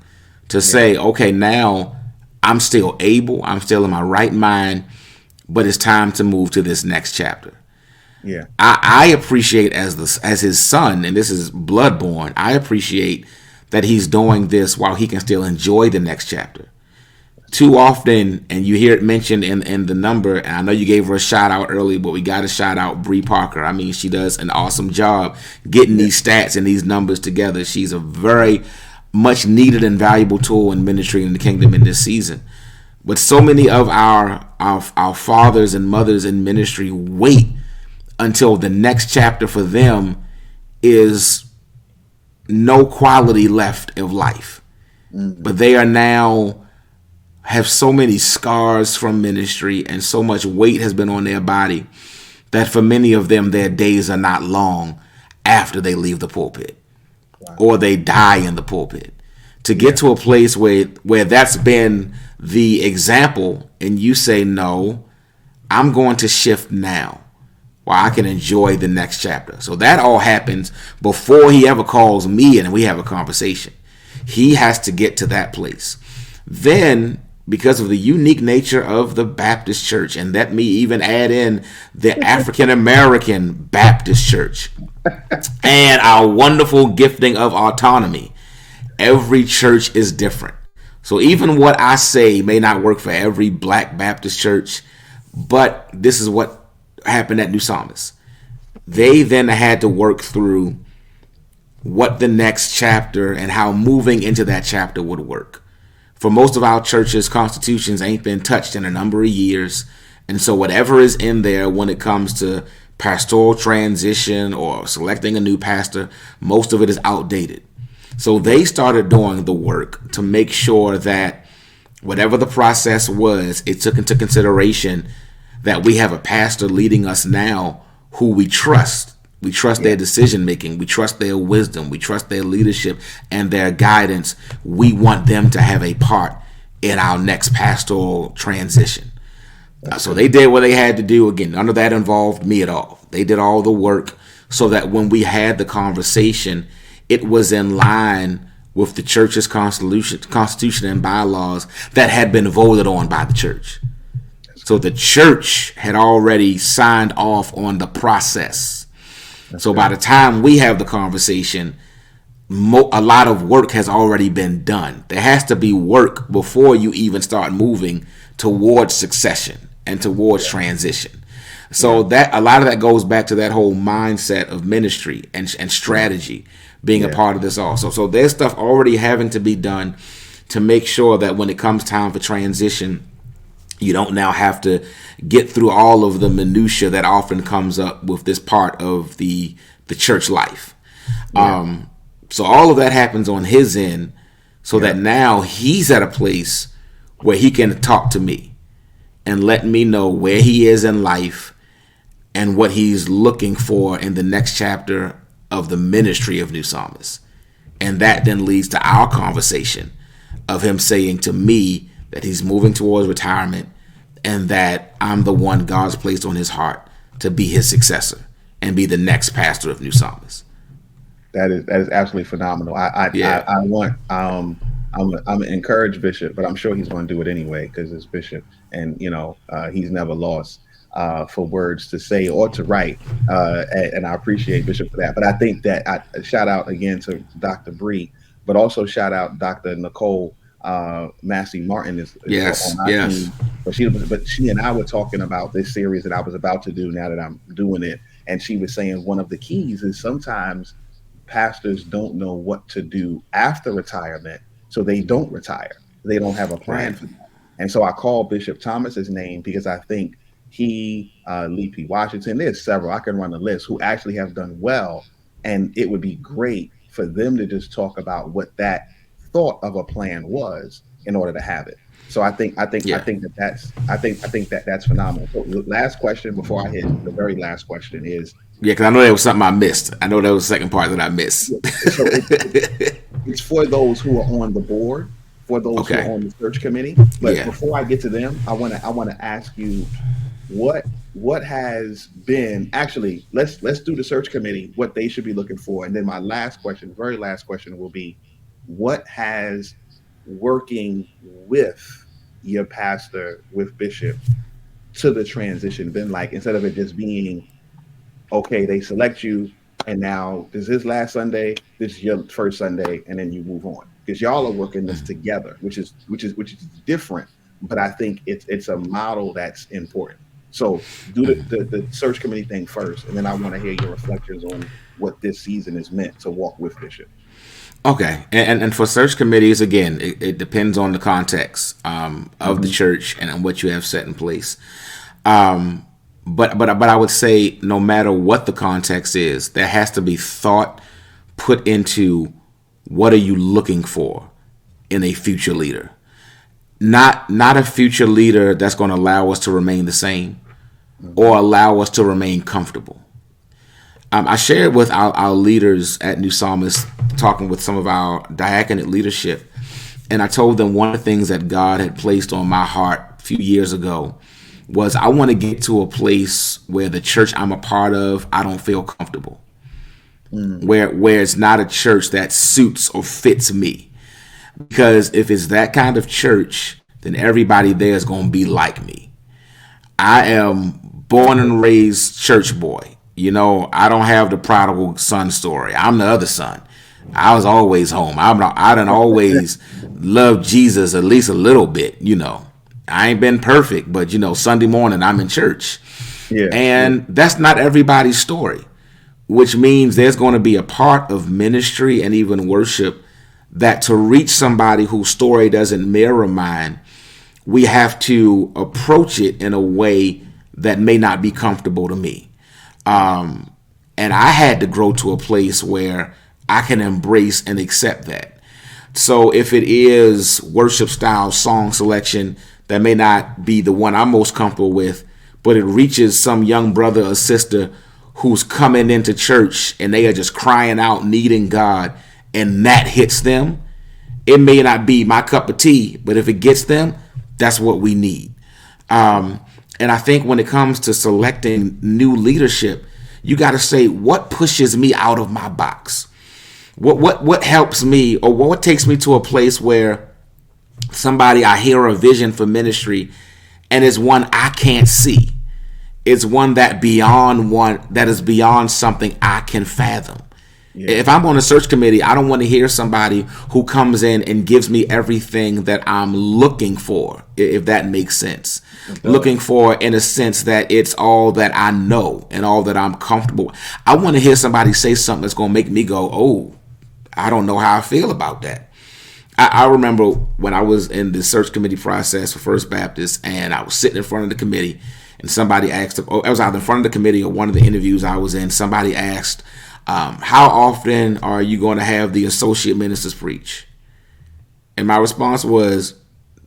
to say, okay, now I'm still able, I'm still in my right mind, but it's time to move to this next chapter. Yeah, I appreciate as his son, and this is bloodborne, I appreciate that he's doing this while he can still enjoy the next chapter. Too often, and you hear it mentioned in the number, and I know you gave her a shout out earlier, but we got to shout out Bree Parker. I mean, she does an awesome job getting these stats and these numbers together. She's a very much needed and valuable tool in ministry in the kingdom in this season. But so many of our fathers and mothers in ministry wait until the next chapter for them is no quality left of life. But they are now have so many scars from ministry, and so much weight has been on their body that for many of them, their days are not long after they leave the pulpit or they die in the pulpit. To get to a place where that's been the example, and you say, no, I'm going to shift now while I can enjoy the next chapter. So that all happens before he ever calls me and we have a conversation. He has to get to that place. Then, because of the unique nature of the Baptist church, and let me even add in the African American Baptist church and our wonderful gifting of autonomy, every church is different. So even what I say may not work for every Black Baptist church, but this is what happened at New Psalmist. They then had to work through what the next chapter and how moving into that chapter would work. For most of our churches, constitutions ain't been touched in a number of years. And so whatever is in there when it comes to pastoral transition or selecting a new pastor, most of it is outdated. So they started doing the work to make sure that whatever the process was, it took into consideration that we have a pastor leading us now who we trust. We trust their decision making. We trust their wisdom. We trust their leadership and their guidance. We want them to have a part in our next pastoral transition. So they did what they had to do. Again, none of that involved me at all. They did all the work so that when we had the conversation, it was in line with the church's constitution and bylaws that had been voted on by the church. So the church had already signed off on the process. So by the time we have the conversation, a lot of work has already been done. There has to be work before you even start moving towards succession and towards transition. So that a lot of that goes back to that whole mindset of ministry and strategy being a part of this also. So there's stuff already having to be done to make sure that when it comes time for transition, you don't now have to get through all of the minutia that often comes up with this part of the church life. So all of that happens on his end so that now he's at a place where he can talk to me and let me know where he is in life and what he's looking for in the next chapter of the ministry of New Psalmist. And that then leads to our conversation of him saying to me that he's moving towards retirement and that I'm the one God's placed on his heart to be his successor and be the next pastor of New Psalmist. That is absolutely phenomenal. I'm encourage Bishop, but I'm sure he's going to do it anyway because it's Bishop, and he's never lost for words to say or to write, and I appreciate Bishop for that. But I think that I shout out again to Dr. Bree, but also shout out Dr. Nicole Massey Martin is on my team. But she and I were talking about this series that I was about to do now that I'm doing it, and she was saying one of the keys is sometimes pastors don't know what to do after retirement, so they don't retire. They don't have a plan for that. And so I call Bishop Thomas's name because I think he, Lee P. Washington, there's several, I can run a list, who actually have done well. And it would be great for them to just talk about what that thought of a plan was in order to have it. So I think that's phenomenal. So the last question before I hit the very last question is, because I know there was something I missed. I know there was a second part that I missed. So it's for those who are on the board, for those who are on the search committee. But before I get to them, I want to ask you what has been actually. Let's do the search committee, what they should be looking for, and then my last question, very last question, will be, what has working with your pastor, with Bishop, to the transition been like, instead of it just being, okay, they select you, and now this is last Sunday, this is your first Sunday, and then you move on, because y'all are working this together, which is different, but I think it's a model that's important. So do the search committee thing first, and then I want to hear your reflections on what this season is meant to walk with Bishop. Okay, and for search committees, again, it depends on the context of the church and what you have set in place. But I would say no matter what the context is, there has to be thought put into what are you looking for in a future leader. Not a future leader that's going to allow us to remain the same or allow us to remain comfortable. I shared with our leaders at New Psalmist, talking with some of our diaconate leadership, and I told them one of the things that God had placed on my heart a few years ago was I want to get to a place where the church I'm a part of, I don't feel comfortable. Where it's not a church that suits or fits me. Because if it's that kind of church, then everybody there is going to be like me. I am born and raised church boy. I don't have the prodigal son story. I'm the other son. I was always home. I done always loved Jesus at least a little bit, I ain't been perfect, but Sunday morning I'm in church. And that's not everybody's story, which means there's going to be a part of ministry and even worship that to reach somebody whose story doesn't mirror mine, we have to approach it in a way that may not be comfortable to me. And I had to grow to a place where I can embrace and accept that. So if it is worship style, song selection, that may not be the one I'm most comfortable with, but it reaches some young brother or sister who's coming into church and they are just crying out, needing God, and that hits them. It may not be my cup of tea, but if it gets them, that's what we need. And I think when it comes to selecting new leadership, you got to say, what pushes me out of my box? What helps me, or what takes me to a place where I hear a vision for ministry and it's one I can't see. It's one that is beyond something I can fathom. Yeah. If I'm on a search committee, I don't want to hear somebody who comes in and gives me everything that I'm looking for, if that makes sense. Looking for in a sense that it's all that I know and all that I'm comfortable with. I want to hear somebody say something that's going to make me go, oh, I don't know how I feel about that. I remember when I was in the search committee process for First Baptist, and I was sitting in front of the committee, and somebody asked, I was either in front of the committee or one of the interviews I was in, somebody asked, how often are you going to have the associate ministers preach? And my response was,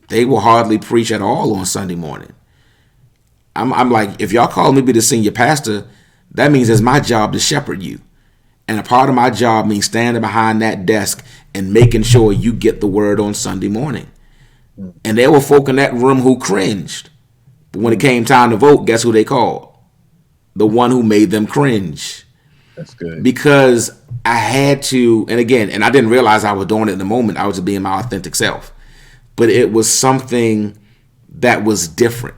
they will hardly preach at all on Sunday morning. I'm like, if y'all call me to be the senior pastor, that means it's my job to shepherd you. And a part of my job means standing behind that desk and making sure you get the word on Sunday morning. And there were folk in that room who cringed. But when it came time to vote, guess who they called? The one who made them cringe. That's good. Because I had to, and again, and I didn't realize I was doing it in the moment. I was just being my authentic self. But it was something that was different.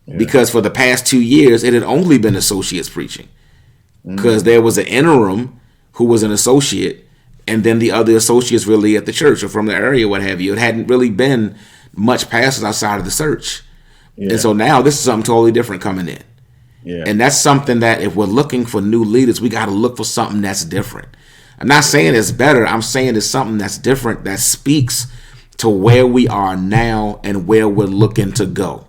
Yeah. Because for the past 2 years, it had only been associates preaching. Because there was an interim who was an associate, and then the other associates really at the church or from the area, what have you. It hadn't really been much pastors outside of the church. Yeah. And so now this is something totally different coming in. Yeah. And that's something that if we're looking for new leaders, we got to look for something that's different. I'm not saying it's better. I'm saying it's something that's different that speaks to where we are now and where we're looking to go.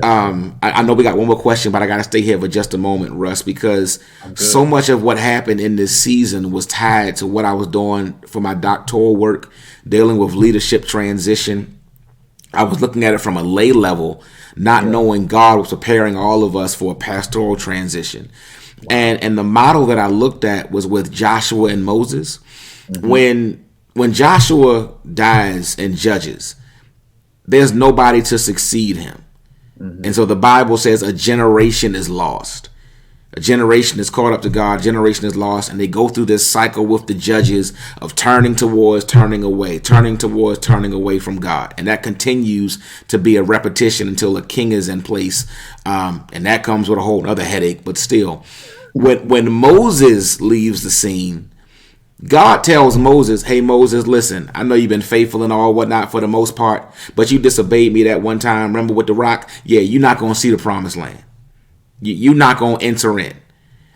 I know we got one more question, but I got to stay here for just a moment, Russ, because so much of what happened in this season was tied to what I was doing for my doctoral work, dealing with leadership transition. I was looking at it from a lay level, not knowing God was preparing all of us for a pastoral transition. Wow. And the model that I looked at was with Joshua and Moses. Mm-hmm. When Joshua dies in Judges, there's nobody to succeed him. Mm-hmm. And so the Bible says a generation is lost. A generation is caught up to God. Generation is lost. And they go through this cycle with the judges of turning towards, turning away, turning towards, turning away from God. And that continues to be a repetition until a king is in place. And that comes with a whole other headache. But still, when Moses leaves the scene, God tells Moses, hey, Moses, listen, I know you've been faithful and all whatnot for the most part, but you disobeyed me that one time. Remember with the rock? Yeah, you're not going to see the promised land. You're not going to enter in.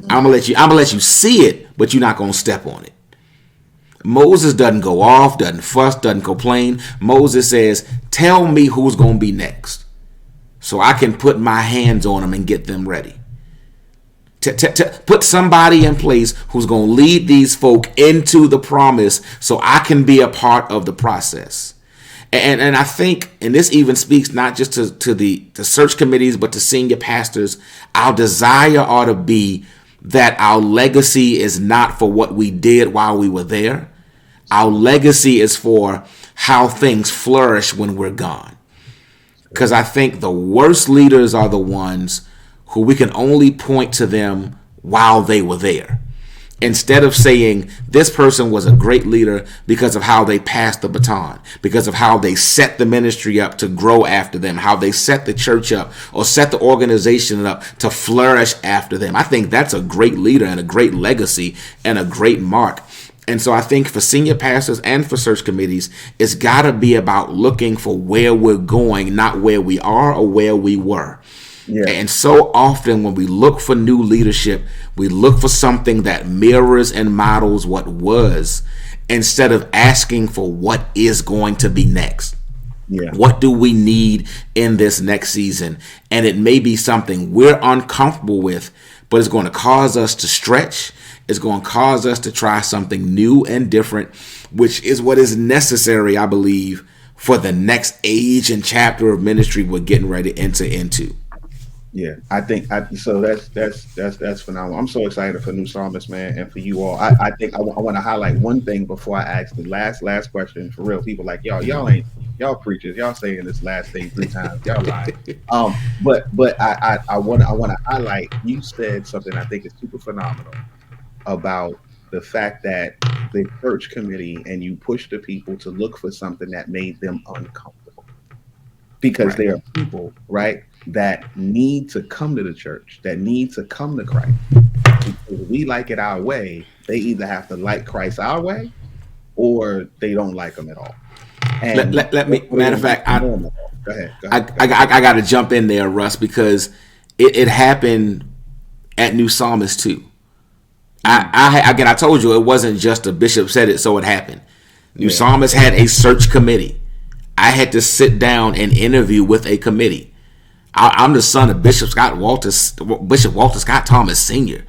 I'm going to let you see it, but you're not going to step on it. Moses doesn't go off, doesn't fuss, doesn't complain. Moses says, tell me who's going to be next so I can put my hands on them and get them ready. To put somebody in place who's going to lead these folk into the promise so I can be a part of the process. And I think, and this even speaks not just to the search committees, but to senior pastors, our desire ought to be that our legacy is not for what we did while we were there. Our legacy is for how things flourish when we're gone. Because I think the worst leaders are the ones who we can only point to them while they were there. Instead of saying this person was a great leader because of how they passed the baton, because of how they set the ministry up to grow after them, how they set the church up or set the organization up to flourish after them. I think that's a great leader and a great legacy and a great mark. And so I think for senior pastors and for search committees, it's got to be about looking for where we're going, not where we are or where we were. Yeah. And so often when we look for new leadership, we look for something that mirrors and models what was instead of asking for what is going to be next. Yeah. What do we need in this next season? And it may be something we're uncomfortable with, but it's going to cause us to stretch. It's going to cause us to try something new and different, which is what is necessary, I believe, for the next age and chapter of ministry we're getting ready to enter into. Yeah, I think so. That's phenomenal. I'm so excited for New Psalmist, man, and for you all. I think I want to highlight one thing before I ask the last question. For real, people like y'all preachers, y'all saying this last thing 3 times, y'all lying. But I want to highlight. You said something I think is super phenomenal about the fact that the church committee and you pushed the people to look for something that made them uncomfortable, because there are people, right, that need to come to the church, that need to come to Christ. Because we like it our way. They either have to like Christ our way, or they don't like him at all. And let me. Matter of fact, go ahead. I got to jump in there, Russ, because it happened at New Psalmist too. I told you it wasn't just a bishop said it, so it happened. New Psalmist had a search committee. I had to sit down and interview with a committee. I'm the son of Bishop Walter Scott Thomas Sr.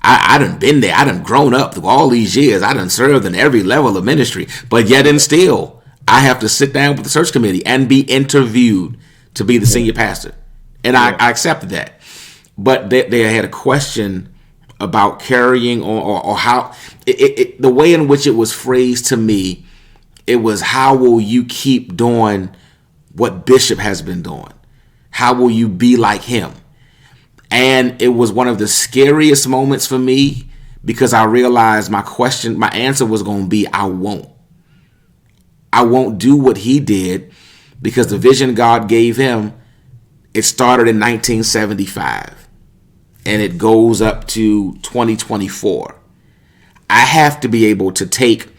I done been there. I done grown up through all these years. I done served in every level of ministry. But yet and still, I have to sit down with the search committee and be interviewed to be the senior pastor. And I accepted that. But they had a question about carrying on or how the way in which it was phrased to me. It was, how will you keep doing what Bishop has been doing? How will you be like him? And it was one of the scariest moments for me, because I realized my answer was going to be, I won't do what he did, because the vision God gave him, it started in 1975 and it goes up to 2024. I have to be able to take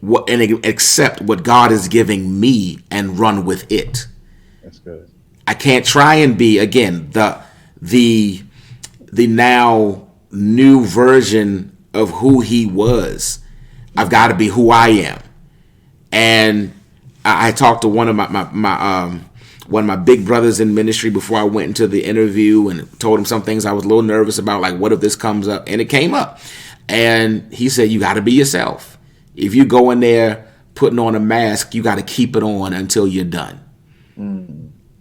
what and accept what God is giving me and run with it. That's good. I can't try and be, again, the now new version of who he was. I've got to be who I am. And I talked to one of my big brothers in ministry before I went into the interview, and told him some things I was a little nervous about, like, what if this comes up? And it came up. And he said, you got to be yourself. If you go in there putting on a mask, you got to keep it on until you're done.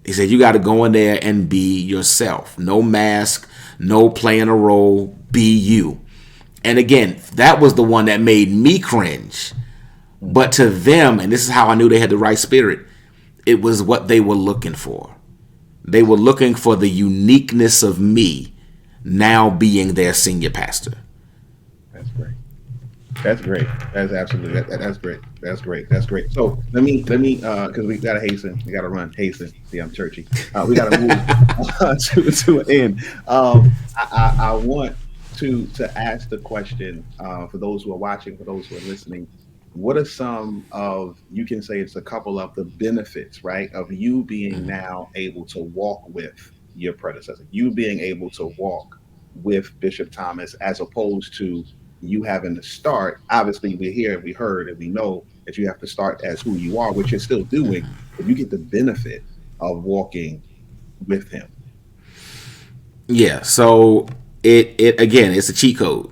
He said, you got to go in there and be yourself. No mask, no playing a role, be you. And again, that was the one that made me cringe. But to them, and this is how I knew they had the right spirit, it was what they were looking for. They were looking for the uniqueness of me now being their senior pastor. That's great. That's great. That's absolutely that's great. That's great. That's great. So let me because we gotta hasten. We gotta run. Hasten. See, I'm churchy. We gotta move to an end. I want to ask the question for those who are watching, for those who are listening. What are some of, you can say it's a couple of the benefits, right, of you being now able to walk with your predecessor, you being able to walk with Bishop Thomas, as opposed to you having to start? Obviously, we're here and we heard and we know that you have to start as who you are, which you're still doing, but you get the benefit of walking with him. Yeah. So it again, it's a cheat code.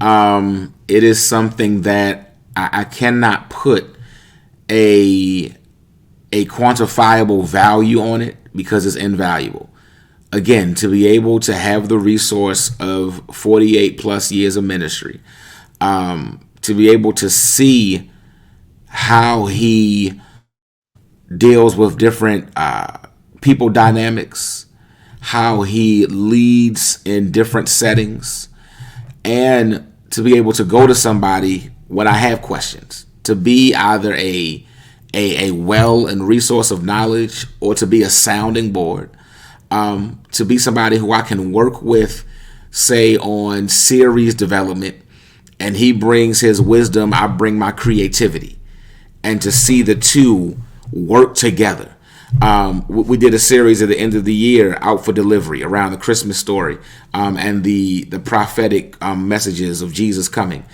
It is something that I cannot put a quantifiable value on it, because it's invaluable. Again, to be able to have the resource of 48 plus years of ministry, to be able to see how he deals with different people dynamics, how he leads in different settings, and to be able to go to somebody when I have questions, to be either a well and resource of knowledge, or to be a sounding board, to be somebody who I can work with, say, on series development, and he brings his wisdom, I bring my creativity, and to see the two work together. We did a series at the end of the year, Out for Delivery, around the Christmas story, and the prophetic messages of Jesus coming,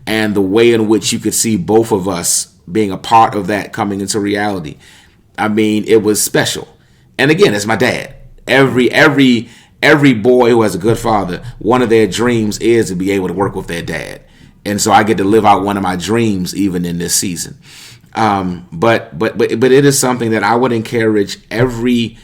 and the way in which you could see both of us being a part of that coming into reality. I mean, it was special. And again, it's my dad. Every every boy who has a good father, one of their dreams is to be able to work with their dad. And so I get to live out one of my dreams even in this season. But it is something that I would encourage every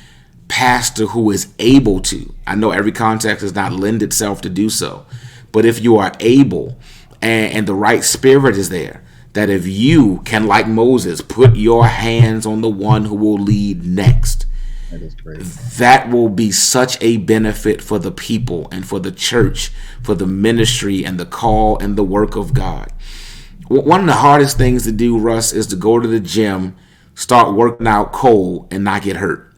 pastor who is able to. I know every context does not lend itself to do so, but if you are able and the right spirit is there, that if you can, like Moses, put your hands on the one who will lead next, that is great. That will be such a benefit for the people and for the church, for the ministry and the call and the work of God. One of the hardest things to do, Russ, is to go to the gym, start working out cold, and not get hurt.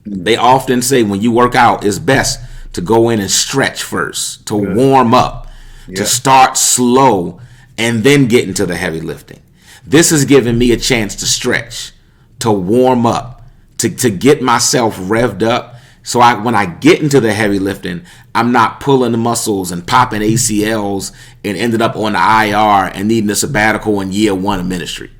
They often say when you work out, it's best to go in and stretch first, to warm up, to start slow, and then get into the heavy lifting. This has given me a chance to stretch, to warm up, to get myself revved up. So when I get into the heavy lifting, I'm not pulling the muscles and popping ACLs and ended up on the IR and needing a sabbatical in year 1 of ministry.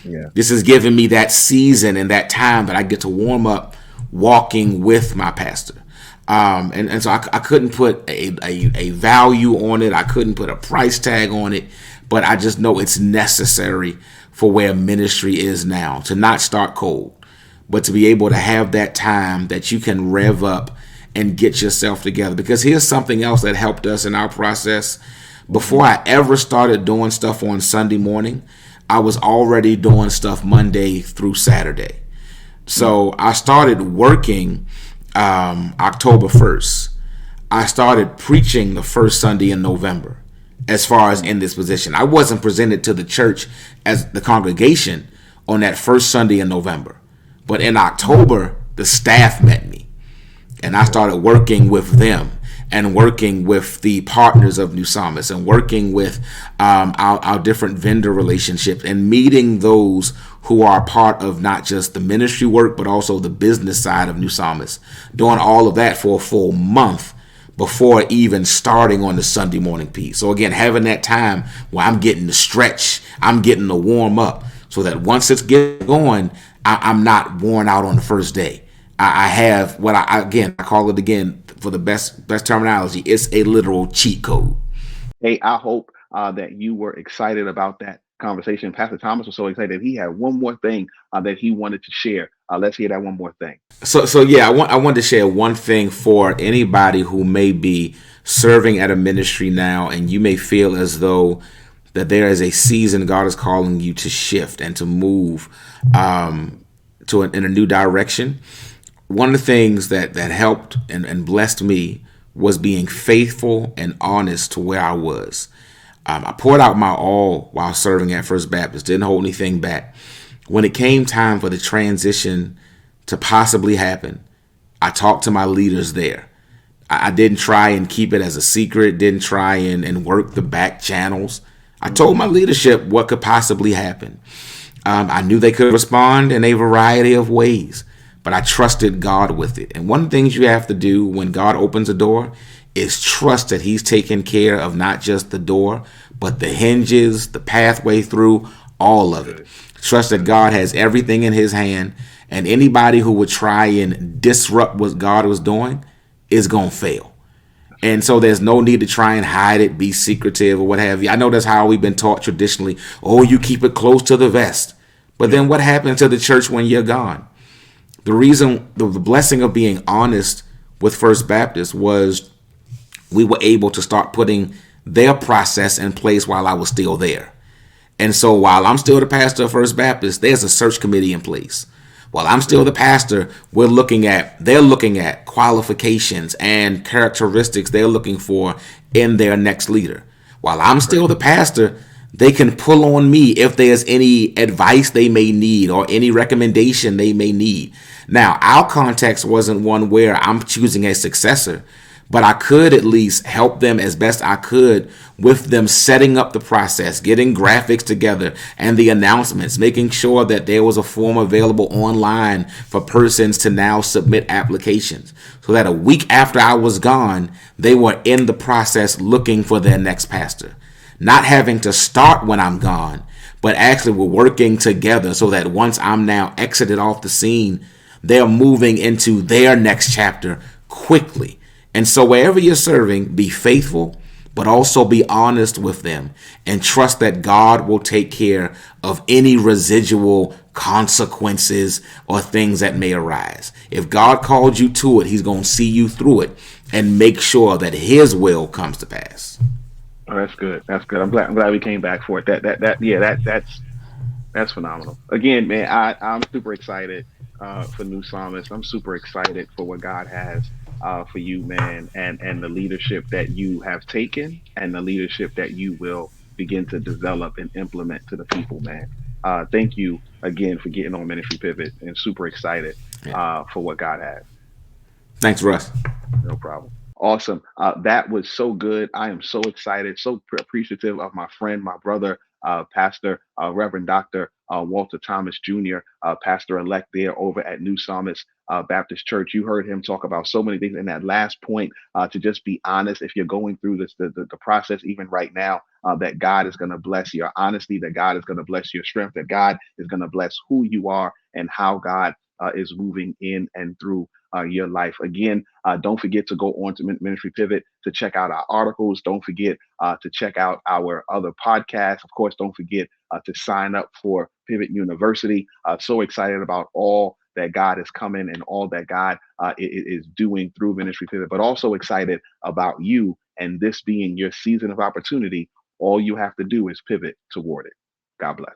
Yeah. This has given me that season and that time that I get to warm up walking with my pastor. And so I couldn't put a value on it. I couldn't put a price tag on it, but I just know it's necessary for where ministry is now, to not start cold, but to be able to have that time that you can rev up and get yourself together. Because here's something else that helped us in our process. Before I ever started doing stuff on Sunday morning, I was already doing stuff Monday through Saturday. So I started working October 1st. I started preaching the first Sunday in November as far as in this position. I wasn't presented to the church as the congregation on that first Sunday in November. But in October, the staff met me, and I started working with them and working with the partners of New Psalmist and working with our different vendor relationships and meeting those who are part of not just the ministry work, but also the business side of New Psalmist, doing all of that for a full month before even starting on the Sunday morning piece. So again, having that time where I'm getting to stretch, I'm getting to warm up, so that once it's getting going, I'm not worn out on the first day. I have what I call it again for the best terminology. It's a literal cheat code. Hey, I hope that you were excited about that conversation. Pastor Thomas was so excited. He had one more thing that he wanted to share. Let's hear that one more thing. So yeah, I wanted to share one thing for anybody who may be serving at a ministry now, and you may feel as though that there is a season God is calling you to shift and to move in a new direction. One of the things that helped and blessed me was being faithful and honest to where I was. I poured out my all while serving at First Baptist, didn't hold anything back. When it came time for the transition to possibly happen, I talked to my leaders there. I didn't try and keep it as a secret, didn't try and work the back channels. I told my leadership what could possibly happen. I knew they could respond in a variety of ways, but I trusted God with it. And one of the things you have to do when God opens a door is trust that he's taking care of not just the door, but the hinges, the pathway through, all of it. Trust that God has everything in his hand, and anybody who would try and disrupt what God was doing is going to fail. And so there's no need to try and hide it, be secretive or what have you. I know that's how we've been taught traditionally. Oh, you keep it close to the vest. But then what happens to the church when you're gone? The reason, the blessing of being honest with First Baptist was we were able to start putting their process in place while I was still there. And so while I'm still the pastor of First Baptist, there's a search committee in place. While I'm still the pastor, they're looking at qualifications and characteristics they're looking for in their next leader. While I'm still the pastor, they can pull on me if there's any advice they may need or any recommendation they may need. Now, our context wasn't one where I'm choosing a successor, but I could at least help them as best I could with them setting up the process, getting graphics together and the announcements, making sure that there was a form available online for persons to now submit applications, so that a week after I was gone, they were in the process looking for their next pastor. Not having to start when I'm gone, but actually we're working together so that once I'm now exited off the scene, they're moving into their next chapter quickly. And so wherever you're serving, be faithful, but also be honest with them and trust that God will take care of any residual consequences or things that may arise. If God called you to it, he's going to see you through it and make sure that his will comes to pass. Oh, that's good. That's good. I'm glad we came back for it. That's phenomenal. Again, man, I'm super excited for New Psalmist. I'm super excited for what God has for you, man, and the leadership that you have taken and the leadership that you will begin to develop and implement to the people, man. Thank you again for getting on Ministry Pivot, and super excited for what God has. Thanks, Russ. No problem. Awesome. That was so good. I am so excited, so appreciative of my friend, my brother, Pastor, Reverend Dr. Walter Thomas Jr., pastor-elect there over at New Psalmist Baptist Church. You heard him talk about so many things in that last point, to just be honest. If you're going through this, the process, even right now, that God is going to bless your honesty, that God is going to bless your strength, that God is going to bless who you are and how God is moving in and through your life. Again, don't forget to go on to Ministry Pivot to check out our articles. Don't forget to check out our other podcasts. Of course, don't forget to sign up for Pivot University. So excited about all that God is coming and all that God is doing through Ministry Pivot, but also excited about you and this being your season of opportunity. All you have to do is pivot toward it. God bless.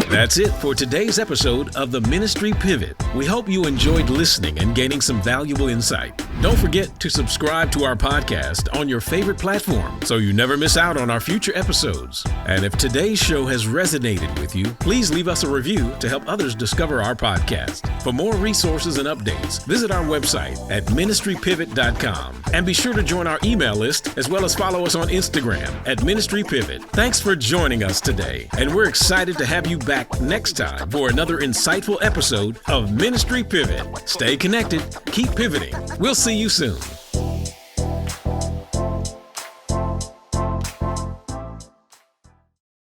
That's it for today's episode of the Ministry Pivot. We hope you enjoyed listening and gaining some valuable insight. Don't forget to subscribe to our podcast on your favorite platform so you never miss out on our future episodes. And if today's show has resonated with you, please leave us a review to help others discover our podcast. For more resources and updates, visit our website at ministrypivot.com. And be sure to join our email list as well as follow us on Instagram at Ministry Pivot. Thanks for joining us today, and we're excited to have you back next time for another insightful episode of Ministry Pivot. Stay connected, keep pivoting. We'll see you soon.